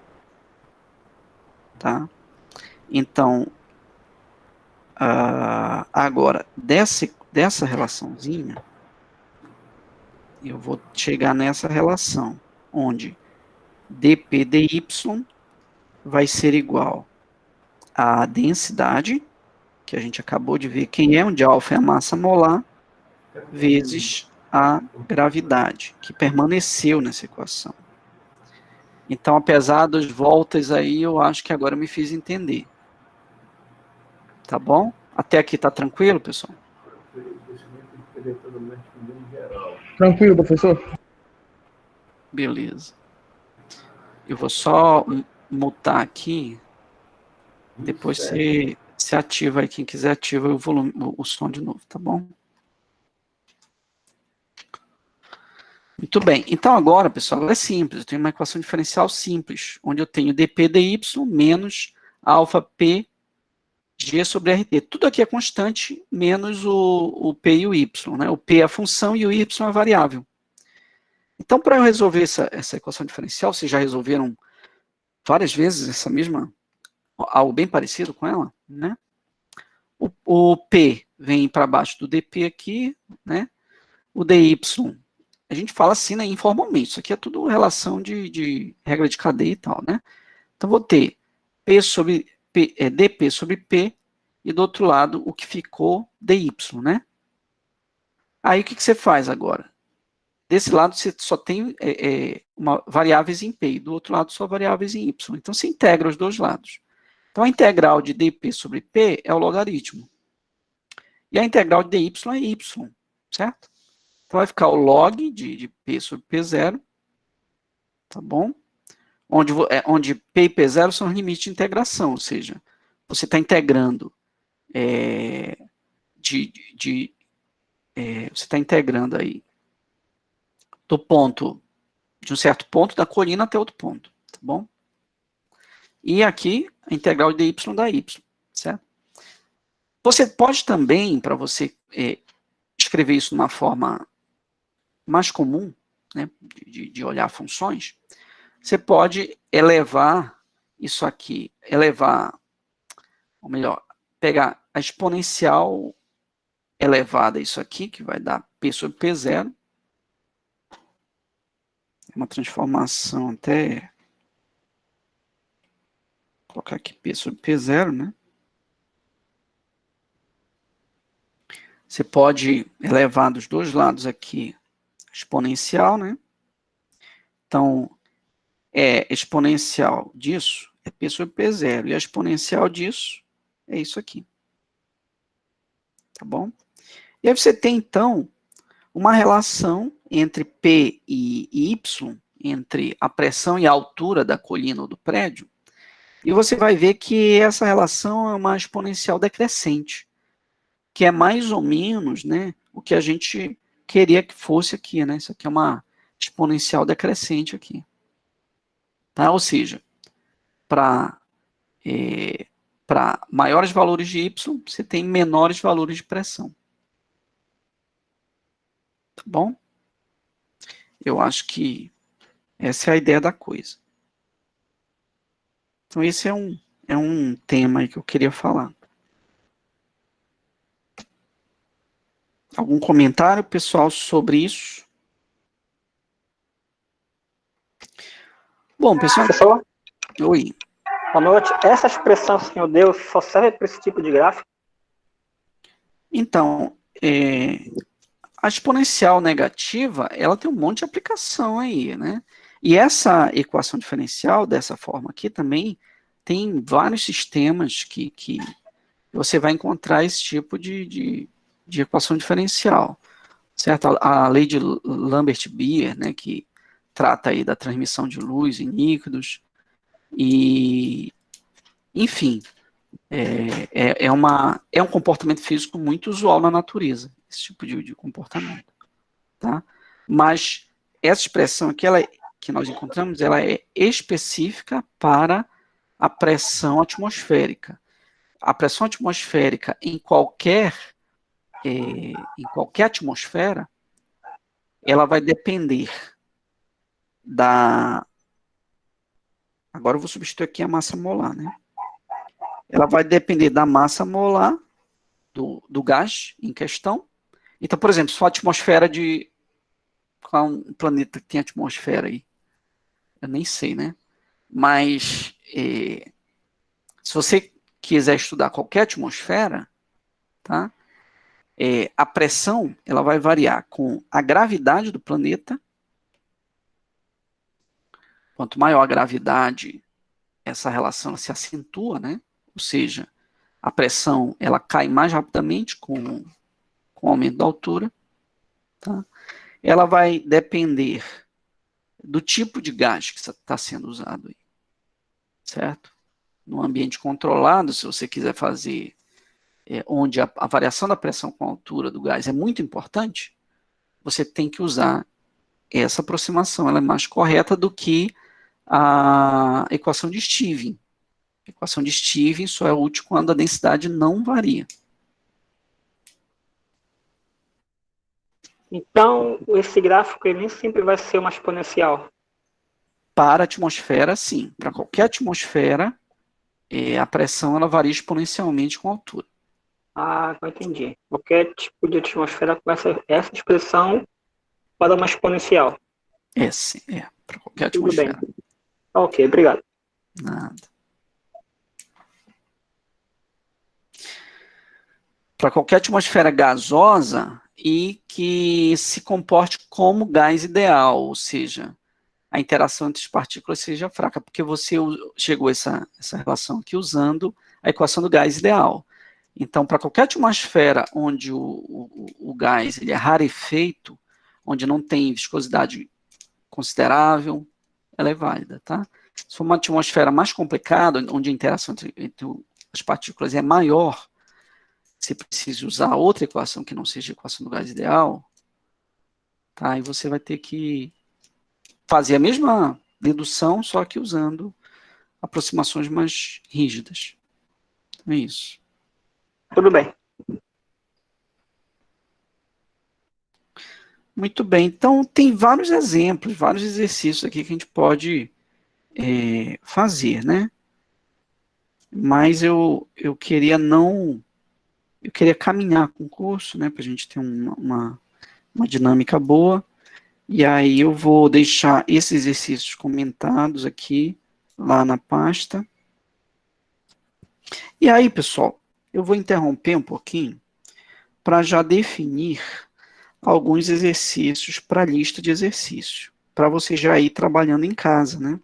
tá? Então, agora, dessa relaçãozinha, eu vou chegar nessa relação, onde dp dy vai ser igual à densidade, que a gente acabou de ver quem é, onde alfa é a massa molar, vezes a gravidade, que permaneceu nessa equação. Então, apesar das voltas aí, eu acho que agora eu me fiz entender. Tá bom? Até aqui tá tranquilo, pessoal? Tranquilo, professor? Beleza. Eu vou só mutar aqui. Depois você ativa aí, quem quiser ativa o volume, o som de novo, tá bom? Muito bem. Então agora, pessoal, é simples. Eu tenho uma equação diferencial simples, onde eu tenho dp dy menos alfa p g sobre rt. Tudo aqui é constante, menos o p e o y, né? O p é a função e o y é a variável. Então, para eu resolver essa equação diferencial, vocês já resolveram várias vezes essa mesma, algo bem parecido com ela, né? O P vem para baixo do dP aqui, né? O dy, a gente fala assim, né, informalmente, isso aqui é tudo relação de regra de cadeia e tal, né? Então, vou ter P sobre P, dP sobre P, e do outro lado, o que ficou dy, né? Aí, o que você faz agora? Desse lado, você só tem variáveis em P, e do outro lado, só variáveis em Y. Então, você integra os dois lados. Então, a integral de dP sobre P é o logaritmo. E a integral de dy é y, certo? Então, vai ficar o log de P sobre P0, tá bom? Onde P e P0 são os limites de integração, ou seja, você está integrando você está integrando aí do ponto, de um certo ponto da colina até outro ponto, tá bom? E aqui, a integral de dy dá y, certo? Você pode também, para você escrever isso de uma forma mais comum, né, de olhar funções, você pode elevar isso aqui, ou melhor, pegar a exponencial elevada isso aqui, que vai dar P sobre P0, uma transformação até, vou colocar aqui P sobre P0, né? Você pode elevar dos dois lados aqui exponencial, né? Então, exponencial disso é P sobre P0, e a exponencial disso é isso aqui. Tá bom? E aí você tem, então, uma relação entre P e Y, entre a pressão e a altura da colina ou do prédio, e você vai ver que essa relação é uma exponencial decrescente, que é mais ou menos, né, o que a gente queria que fosse aqui, né? Isso aqui é uma exponencial decrescente aqui. Tá? Ou seja, para maiores valores de Y, você tem menores valores de pressão. Tá bom? Eu acho que essa é a ideia da coisa. Então, esse é um tema aí que eu queria falar. Algum comentário, pessoal, sobre isso? Bom, pessoal... Professor? Oi. Boa noite. Essa expressão que o senhor deu só serve para esse tipo de gráfico? Então, a exponencial negativa, ela tem um monte de aplicação aí, né? E essa equação diferencial, dessa forma aqui também, tem vários sistemas que você vai encontrar esse tipo de equação diferencial, certo? A lei de Lambert-Beer, né, que trata aí da transmissão de luz em líquidos, e, enfim, é um comportamento físico muito usual na natureza, esse tipo de comportamento, tá? Mas essa expressão aqui, que nós encontramos, ela é específica para a pressão atmosférica. A pressão atmosférica em qualquer atmosfera, ela vai depender da... Agora eu vou substituir aqui a massa molar, né? Ela vai depender da massa molar do gás em questão. Então, por exemplo, se for a atmosfera de... Qual é um planeta que tem atmosfera aí? Eu nem sei, né? Mas se você quiser estudar qualquer atmosfera, tá? A pressão ela vai variar com a gravidade do planeta. Quanto maior a gravidade, essa relação se acentua, né? Ou seja, a pressão ela cai mais rapidamente com o aumento da altura. Tá? Ela vai depender do tipo de gás que está sendo usado aí, certo? No ambiente controlado, se você quiser fazer onde a variação da pressão com a altura do gás é muito importante, você tem que usar essa aproximação. Ela é mais correta do que a equação de Stevens. A equação de Stevens só é útil quando a densidade não varia. Então, esse gráfico ele nem sempre vai ser uma exponencial. Para a atmosfera, sim. Para qualquer atmosfera, a pressão ela varia exponencialmente com a altura. Ah, eu entendi. Qualquer tipo de atmosfera com essa expressão para uma exponencial. Sim, para qualquer Tudo atmosfera. bem. Ok, obrigado. Nada. Para qualquer atmosfera gasosa e que se comporte como gás ideal, ou seja, a interação entre as partículas seja fraca, porque você chegou a essa relação aqui usando a equação do gás ideal. Então, para qualquer atmosfera onde o gás ele é rarefeito, onde não tem viscosidade considerável, ela é válida, tá? Se for uma atmosfera mais complicada, onde a interação entre as partículas é maior, você precisa usar outra equação que não seja a equação do gás ideal, tá? E você vai ter que fazer a mesma dedução, só que usando aproximações mais rígidas. É isso. Tudo bem. Muito bem. Então, tem vários exemplos, vários exercícios aqui que a gente pode fazer, né? Mas eu queria eu queria caminhar com o curso, né, para a gente ter uma dinâmica boa, e aí eu vou deixar esses exercícios comentados aqui, lá na pasta. E aí, pessoal, eu vou interromper um pouquinho para já definir alguns exercícios para a lista de exercícios, para você já ir trabalhando em casa, né?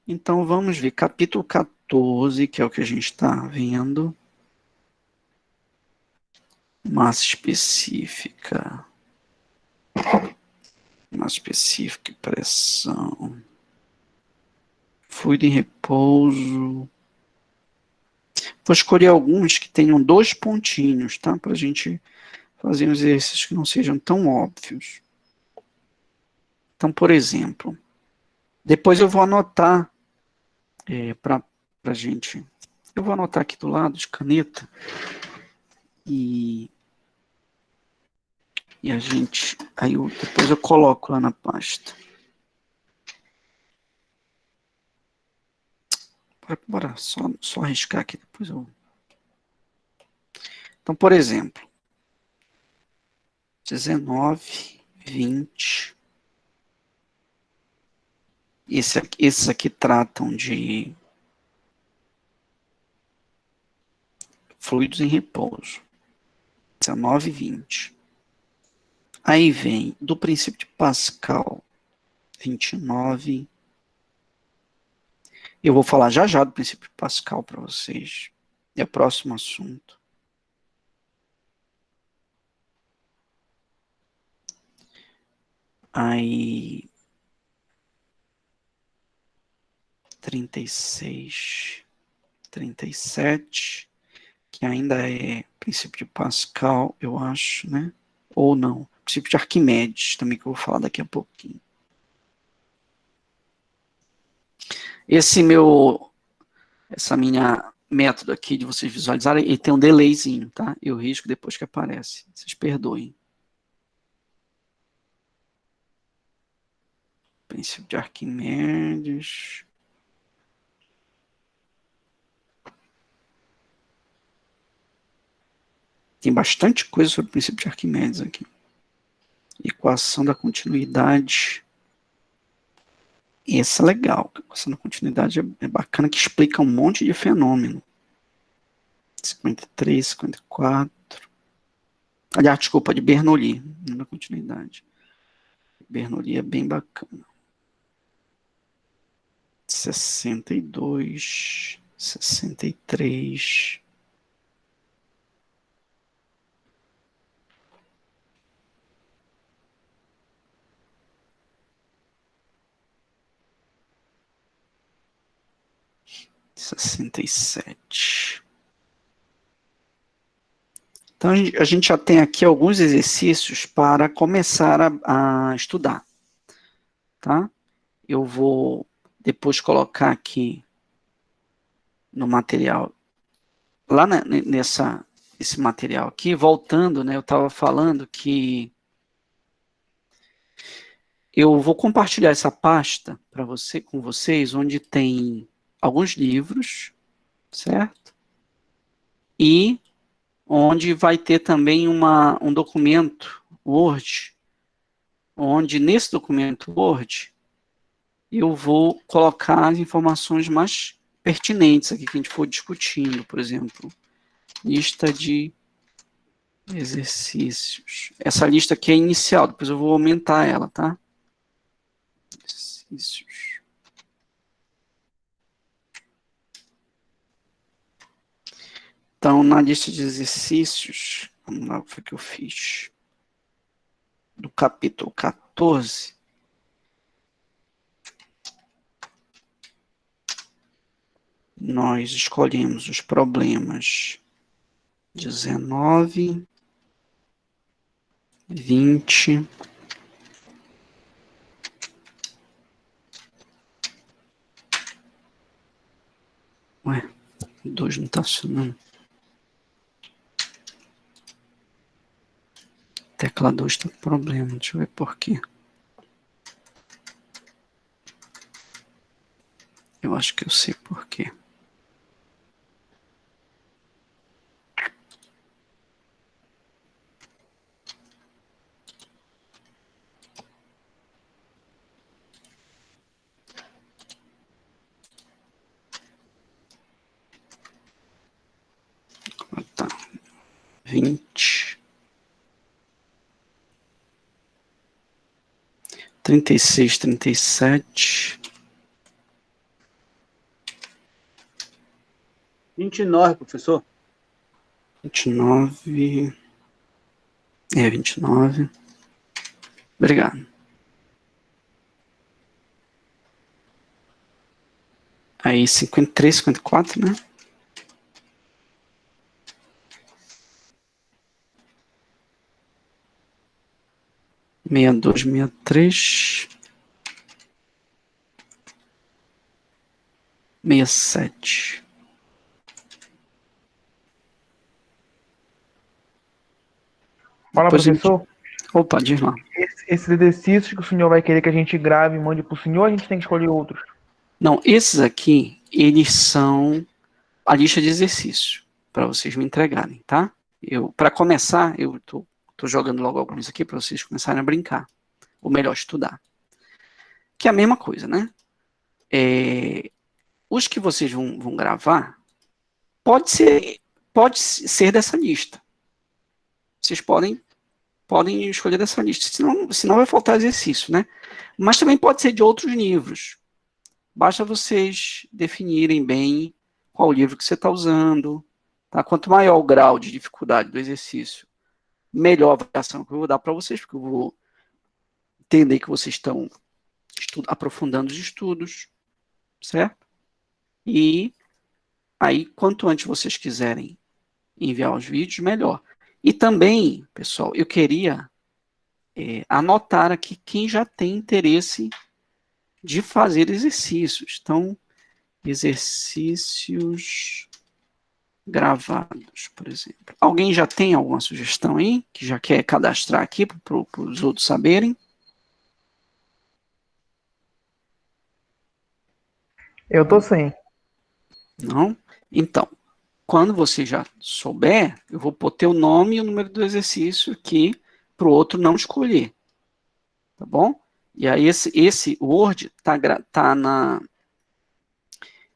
Então, vamos ver, capítulo 14, que é o que a gente está vendo. Massa específica. Massa específica e pressão. Fluido em repouso. Vou escolher alguns que tenham 2 pontinhos, tá? Para a gente fazer uns exercícios que não sejam tão óbvios. Então, por exemplo, depois eu vou anotar para a gente. Eu vou anotar aqui do lado de caneta e a gente. Aí depois eu coloco lá na pasta. Bora só arriscar aqui, depois eu. Então, por exemplo, 19, 20. Esses aqui tratam de fluidos em repouso. 19 e 20. Aí vem do princípio de Pascal, 29. Eu vou falar já do princípio de Pascal para vocês. É o próximo assunto. Aí 36, 37, que ainda é princípio de Pascal, eu acho, né? Ou não. Princípio de Arquimedes, também que eu vou falar daqui a pouquinho. Essa minha método aqui de vocês visualizarem, ele tem um delayzinho, tá? Eu risco depois que aparece. Vocês perdoem. Princípio de Arquimedes. Tem bastante coisa sobre o princípio de Arquimedes aqui. Equação da continuidade. Essa é legal. A equação da continuidade é bacana, que explica um monte de fenômeno. 53, 54. Aliás, desculpa, de Bernoulli, não da continuidade. Bernoulli é bem bacana. 62, 63. Sessenta e sete. Então, a gente já tem aqui alguns exercícios para começar a estudar, tá? Eu vou depois colocar aqui no material, lá nesse material aqui, voltando, né, eu estava falando que eu vou compartilhar essa pasta com vocês, onde tem alguns livros, certo? E onde vai ter também um documento Word, onde nesse documento Word eu vou colocar as informações mais pertinentes aqui que a gente for discutindo, por exemplo, lista de exercícios. Essa lista aqui é inicial, depois eu vou aumentar ela, tá? Exercícios. Então, na lista de exercícios, vamos lá, o que foi que eu fiz? Do capítulo 14, nós escolhemos os problemas 19, 20, ué, 2 não está funcionando. Tecla 2 está com problema, deixa eu ver por quê. Eu acho que eu sei por quê. Tá. 20. 36, 37. 29, professor. 29. É 29. Obrigado. Aí 53, 54, né? Meia dois, 63. 67. Fala, Depois professor. Opa, diz lá. Esses exercícios que o senhor vai querer que a gente grave e mande para o senhor, a gente tem que escolher outros? Não, esses aqui, eles são a lista de exercícios para vocês me entregarem, tá? Para começar, eu tô jogando logo alguns aqui para vocês começarem a brincar. Ou melhor, estudar. Que é a mesma coisa, né? Os que vocês vão gravar, pode ser dessa lista. Vocês podem escolher dessa lista, senão vai faltar exercício, né? Mas também pode ser de outros livros. Basta vocês definirem bem qual livro que você está usando. Tá? Quanto maior o grau de dificuldade do exercício, melhor a avaliação que eu vou dar para vocês, porque eu vou entender que vocês estão aprofundando os estudos, certo? E aí, quanto antes vocês quiserem enviar os vídeos, melhor. E também, pessoal, eu queria anotar aqui quem já tem interesse de fazer exercícios. Então, exercícios gravados, por exemplo. Alguém já tem alguma sugestão aí? Que já quer cadastrar aqui para os outros saberem? Eu tô sem. Não? Então, quando você já souber, eu vou pôr teu nome e o número do exercício aqui para o outro não escolher. Tá bom? E aí esse Word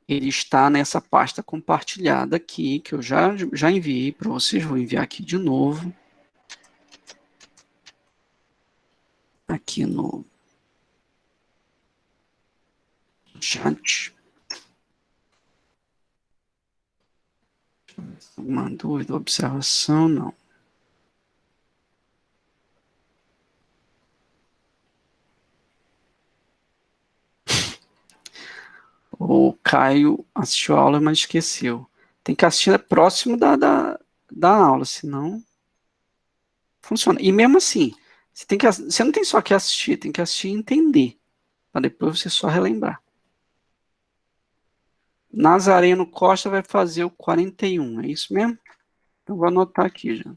ele está nessa pasta compartilhada aqui, que eu já enviei para vocês. Vou enviar aqui de novo. Aqui no chat. Alguma dúvida, observação? Não. O Caio assistiu a aula, mas esqueceu. Tem que assistir próximo da aula, senão funciona. E mesmo assim, você não tem só que assistir, tem que assistir e entender, para depois você só relembrar. Nazareno Costa vai fazer o 41, é isso mesmo? Então vou anotar aqui já.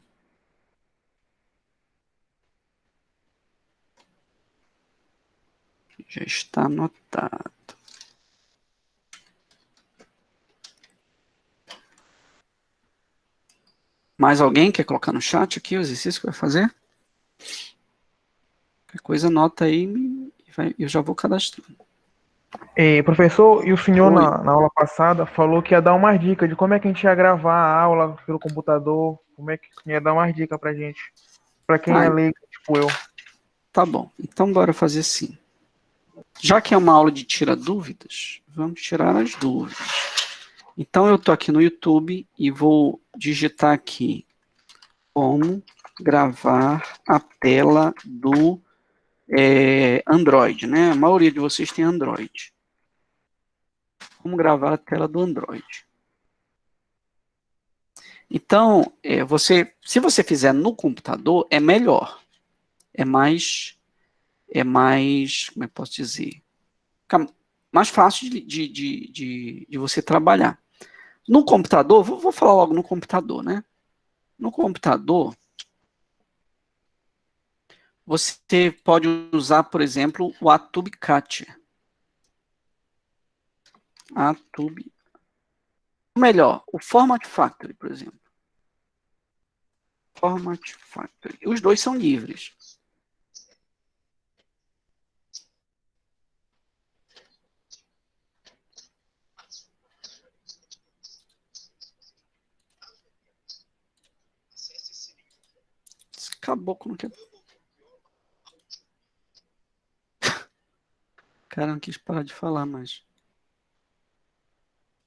Já está anotado. Mais alguém quer colocar no chat aqui o exercício que vai fazer? Qualquer coisa, anota aí e eu já vou cadastrando. Professor, e o senhor na aula passada falou que ia dar umas dicas de como é que a gente ia gravar a aula pelo computador, como é que o senhor ia dar umas dicas pra gente, pra quem é leigo, tipo eu. Tá bom, então bora fazer assim. Já que é uma aula de tira dúvidas, vamos tirar as dúvidas. Então eu tô aqui no YouTube e vou digitar aqui como gravar a tela do Android, né? A maioria de vocês tem Android. Como gravar a tela do Android. Então, se você fizer no computador, é melhor. É mais, como é que posso dizer? Fica mais fácil de você trabalhar. No computador, vou falar logo no computador, né? No computador, você pode usar, por exemplo, o Atube Catcher. Ou melhor, o Format Factory, por exemplo. Format Factory. Os dois são livres. Esse caboclo não quer... Cara, não quis parar de falar mais.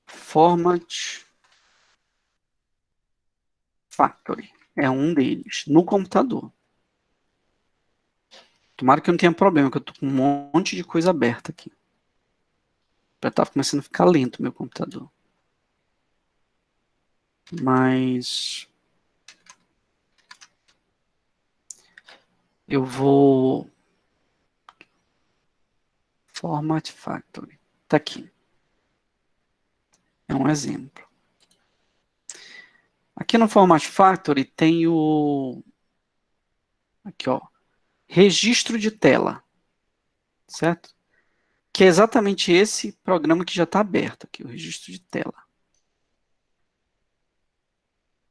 Format Factory é um deles, no computador. Tomara que eu não tenha problema, que eu tô com um monte de coisa aberta aqui. Já tá começando a ficar lento o meu computador. Mas eu vou... Format Factory. Tá aqui. É um exemplo. Aqui no Format Factory tem o... Aqui, ó. Registro de tela. Certo? Que é exatamente esse programa que já está aberto aqui, o registro de tela.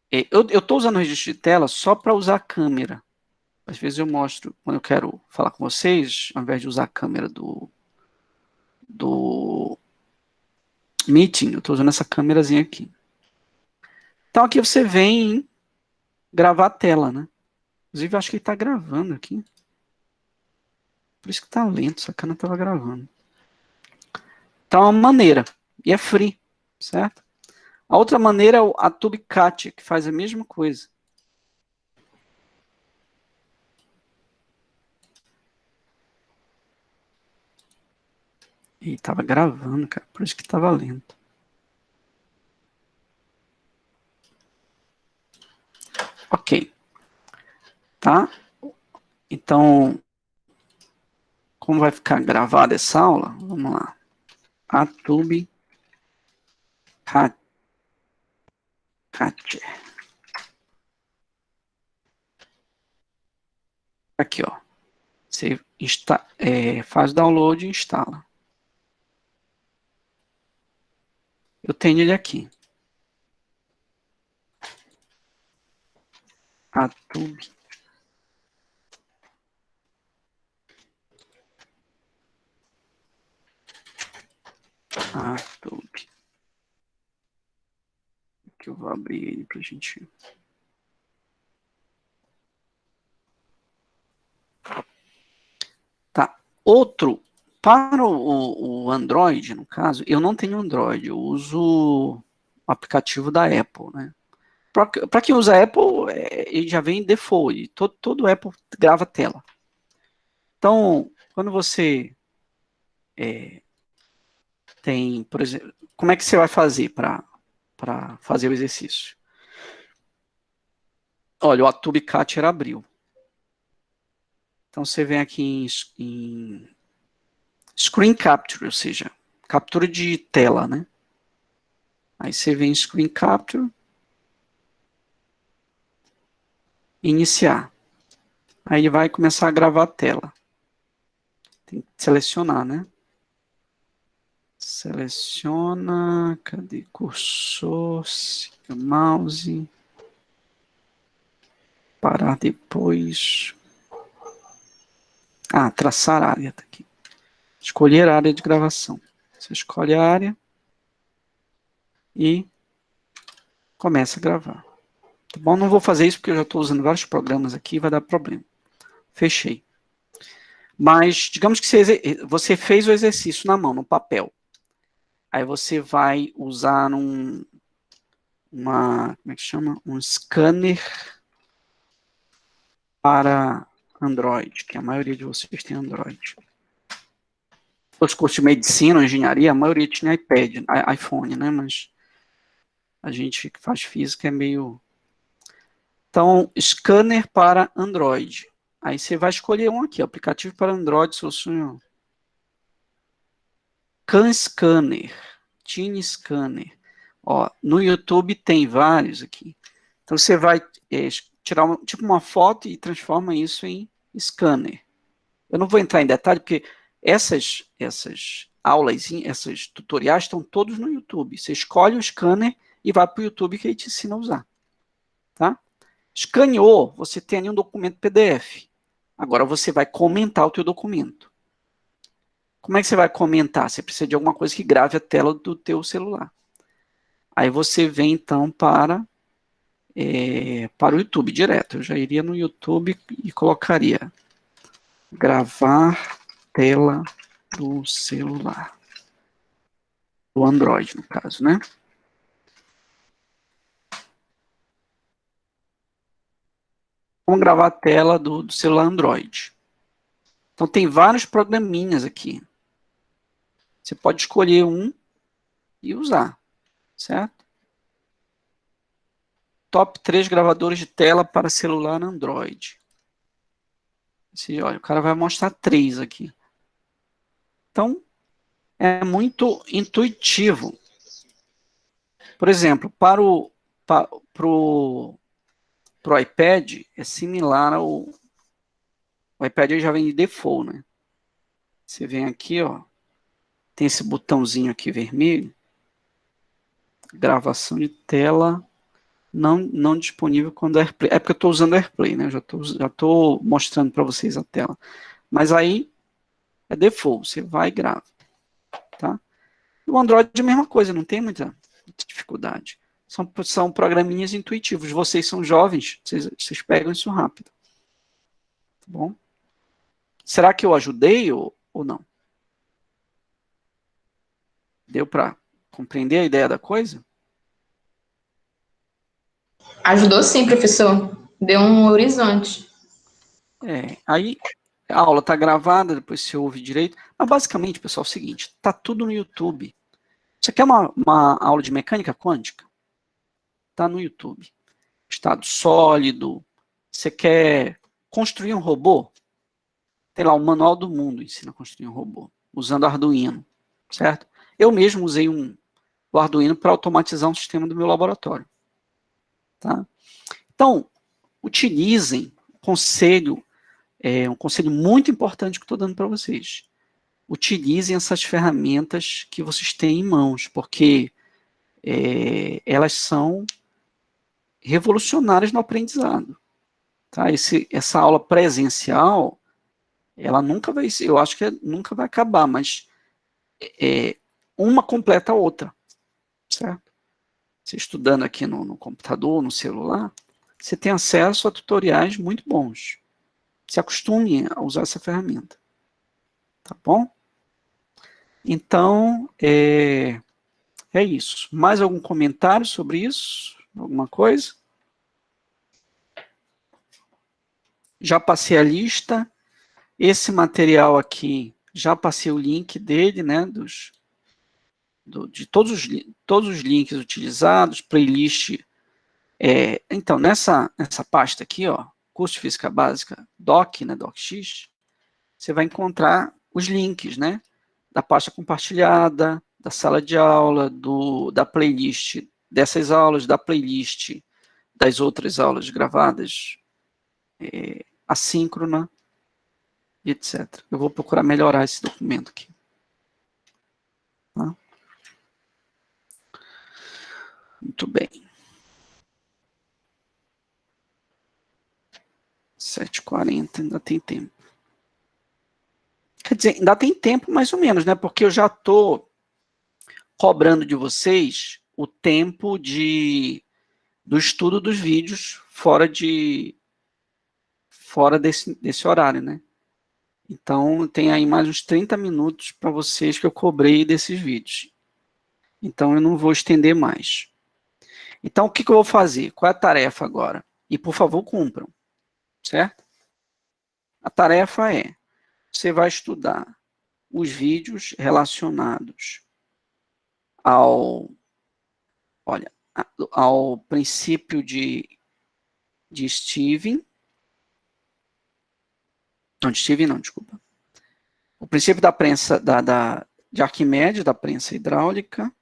Eu estou usando o registro de tela só para usar a câmera. Às vezes eu mostro, quando eu quero falar com vocês, ao invés de usar a câmera do Meeting, eu estou usando essa câmerazinha aqui. Então aqui você vem gravar a tela, né? Inclusive eu acho que ele está gravando aqui. Por isso que está lento, essa câmera estava gravando. Então é uma maneira, e é free, certo? A outra maneira é a TubeCat, que faz a mesma coisa. E estava gravando, cara, por isso que estava lento. Ok. Tá? Então, como vai ficar gravada essa aula? Vamos lá. A TubeCat. Aqui, ó. Você faz download e instala. Eu tenho ele aqui. A Tube. A Tube. Aqui eu vou abrir ele pra gente. Tá. Outro. Para o Android, no caso, eu não tenho Android. Eu uso o aplicativo da Apple, né? Para quem usa Apple, ele já vem default. Todo Apple grava tela. Então, quando você tem, por exemplo, como é que você vai fazer para fazer o exercício? Olha, o TubeCat abriu. Então, você vem aqui em Screen Capture, ou seja, captura de tela, né? Aí você vem em Screen Capture, iniciar. Aí ele vai começar a gravar a tela. Tem que selecionar, né? Seleciona, cadê cursor, mouse, parar depois. Ah, traçar área, tá aqui. Escolher a área de gravação. Você escolhe a área e começa a gravar. Tá bom? Não vou fazer isso porque eu já estou usando vários programas aqui, vai dar problema. Fechei. Mas, digamos que você fez o exercício na mão, no papel. Aí você vai usar como é que chama? Um scanner para Android, que a maioria de vocês tem Android. Os cursos de medicina, engenharia, a maioria tinha iPad, iPhone, né? Mas a gente que faz física é meio... Então, scanner para Android. Aí você vai escolher um aqui, aplicativo para Android, solução CanScanner, TeamScanner. Ó, no YouTube tem vários aqui. Então você vai tirar uma foto e transforma isso em scanner. Eu não vou entrar em detalhe porque essas aulas, esses tutoriais estão todos no YouTube. Você escolhe o scanner e vai para o YouTube que ele te ensina a usar. Tá? Escaneou, você tem ali um documento PDF. Agora você vai comentar o teu documento. Como é que você vai comentar? Você precisa de alguma coisa que grave a tela do teu celular. Aí você vem, então, para o YouTube direto. Eu já iria no YouTube e colocaria gravar tela do celular. Do Android, no caso, né? Vamos gravar a tela do celular Android. Então, tem vários programinhas aqui. Você pode escolher um e usar, certo? Top 3 gravadores de tela para celular Android. Olha, o cara vai mostrar 3 aqui. Então, é muito intuitivo. Por exemplo, para o iPad, é similar ao... O iPad já vem de default, né? Você vem aqui, ó. Tem esse botãozinho aqui vermelho. Gravação de tela não disponível quando AirPlay. É porque eu estou usando AirPlay, né? Eu já tô mostrando para vocês a tela. Mas aí é default. Você vai e grava. Tá? O Android é a mesma coisa, não tem muita dificuldade. São programinhas intuitivos. Vocês são jovens, vocês pegam isso rápido. Tá bom? Será que eu ajudei ou não? Deu para compreender a ideia da coisa? Ajudou sim, professor. Deu um horizonte. Aí a aula está gravada, depois você ouve direito. Mas basicamente, pessoal, é o seguinte, está tudo no YouTube. Você quer uma aula de mecânica quântica? Está no YouTube. Estado sólido. Você quer construir um robô? Tem lá o Manual do Mundo, ensina a construir um robô, usando Arduino, certo? Eu mesmo usei o Arduino para automatizar um sistema do meu laboratório. Tá? Então, utilizem um conselho muito importante que eu estou dando para vocês. Utilizem essas ferramentas que vocês têm em mãos, porque elas são revolucionárias no aprendizado. Tá? Essa aula presencial, ela nunca vai ser, eu acho que nunca vai acabar, mas uma completa a outra, certo? Você estudando aqui no computador, no celular, você tem acesso a tutoriais muito bons. Se acostume a usar essa ferramenta. Tá bom? Então, é isso. Mais algum comentário sobre isso? Alguma coisa? Já passei a lista. Esse material aqui, já passei o link dele, né? De todos os links utilizados, playlist. Então, nessa pasta aqui, ó, curso de Física Básica, Doc, né, DocX, você vai encontrar os links, né? Da pasta compartilhada, da sala de aula, da playlist dessas aulas, da playlist das outras aulas gravadas, assíncrona, etc. Eu vou procurar melhorar esse documento aqui. Tá? Muito bem. 7h40, ainda tem tempo. Quer dizer, ainda tem tempo mais ou menos, né? Porque eu já estou cobrando de vocês o tempo do estudo dos vídeos fora desse horário, né? Então, tem aí mais uns 30 minutos para vocês que eu cobrei desses vídeos. Então, eu não vou estender mais. Então, o que eu vou fazer? Qual é a tarefa agora? E, por favor, cumpram. Certo? A tarefa você vai estudar os vídeos relacionados ao princípio de Stevin. Não, de Stevin não, desculpa. O princípio da prensa, de Arquimedes, da prensa hidráulica.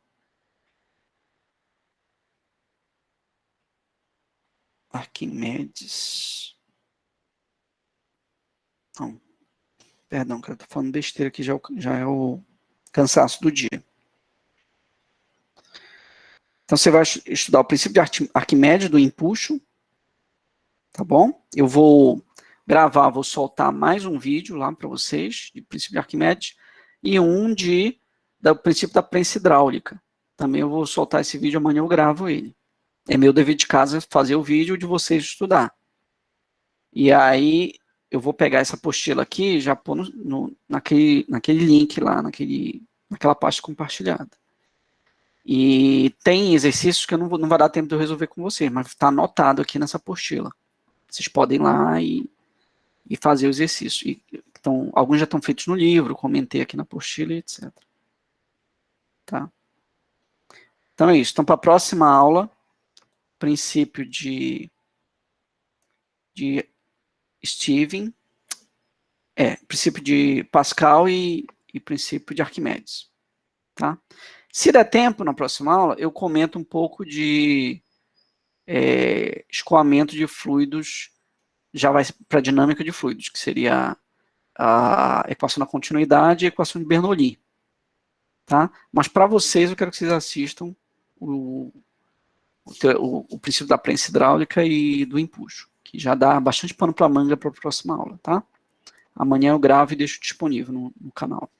Arquimedes. Não. Perdão, cara, estou falando besteira aqui, já é o cansaço do dia. Então, você vai estudar o princípio de Arquimedes do empuxo, tá bom? Eu vou gravar, vou soltar mais um vídeo lá para vocês, de princípio de Arquimedes, e um do princípio da prensa hidráulica. Também eu vou soltar esse vídeo, amanhã eu gravo ele. É meu dever de casa fazer o vídeo de vocês estudar. E aí, eu vou pegar essa apostila aqui e já pôr naquele link lá, naquela pasta compartilhada. E tem exercícios que não vai dar tempo de eu resolver com vocês, mas está anotado aqui nessa apostila. Vocês podem ir lá e e fazer o exercício. Então, alguns já estão feitos no livro, comentei aqui na apostila, etc. Tá? Então é isso. Então, para a próxima aula, princípio de Steven, princípio de Pascal e princípio de Arquimedes. Tá? Se der tempo, na próxima aula, eu comento um pouco de escoamento de fluidos, já vai para a dinâmica de fluidos, que seria a equação da continuidade e a equação de Bernoulli. Tá? Mas para vocês, eu quero que vocês assistam o princípio da prensa hidráulica e do empuxo, que já dá bastante pano para manga para a próxima aula. Tá? Amanhã eu gravo e deixo disponível no canal.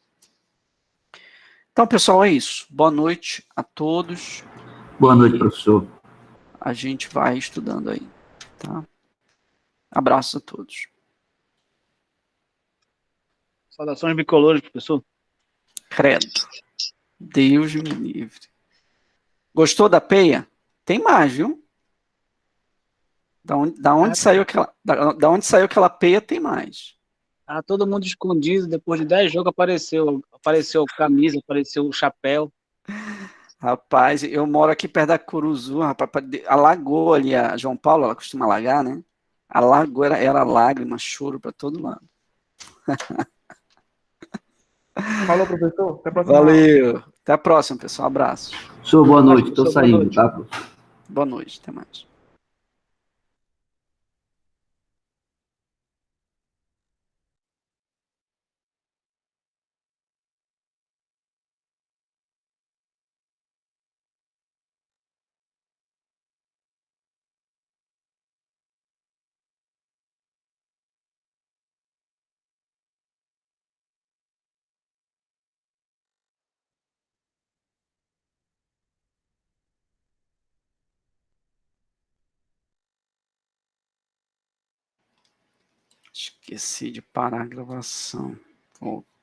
Então, pessoal, é isso. Boa noite a todos. Boa noite, professor. A gente vai estudando aí. Tá? Abraços a todos. Saudações bicolores, professor. Credo. Deus me livre. Gostou da peia? Tem mais, viu? Da onde saiu aquela peia, tem mais. Ah, todo mundo escondido, depois de 10 jogos apareceu camisa, apareceu chapéu. Rapaz, eu moro aqui perto da Curuzu, rapaz, alagou ali a João Paulo, ela costuma alagar, né? Alagou, era lágrima, choro para todo lado. Falou, professor. Até a próxima. Valeu. Até a próxima, pessoal. Abraço. Professor, boa noite. Estou saindo, tá, professor? Boa noite. Até mais. Esqueci de parar a gravação. Volta.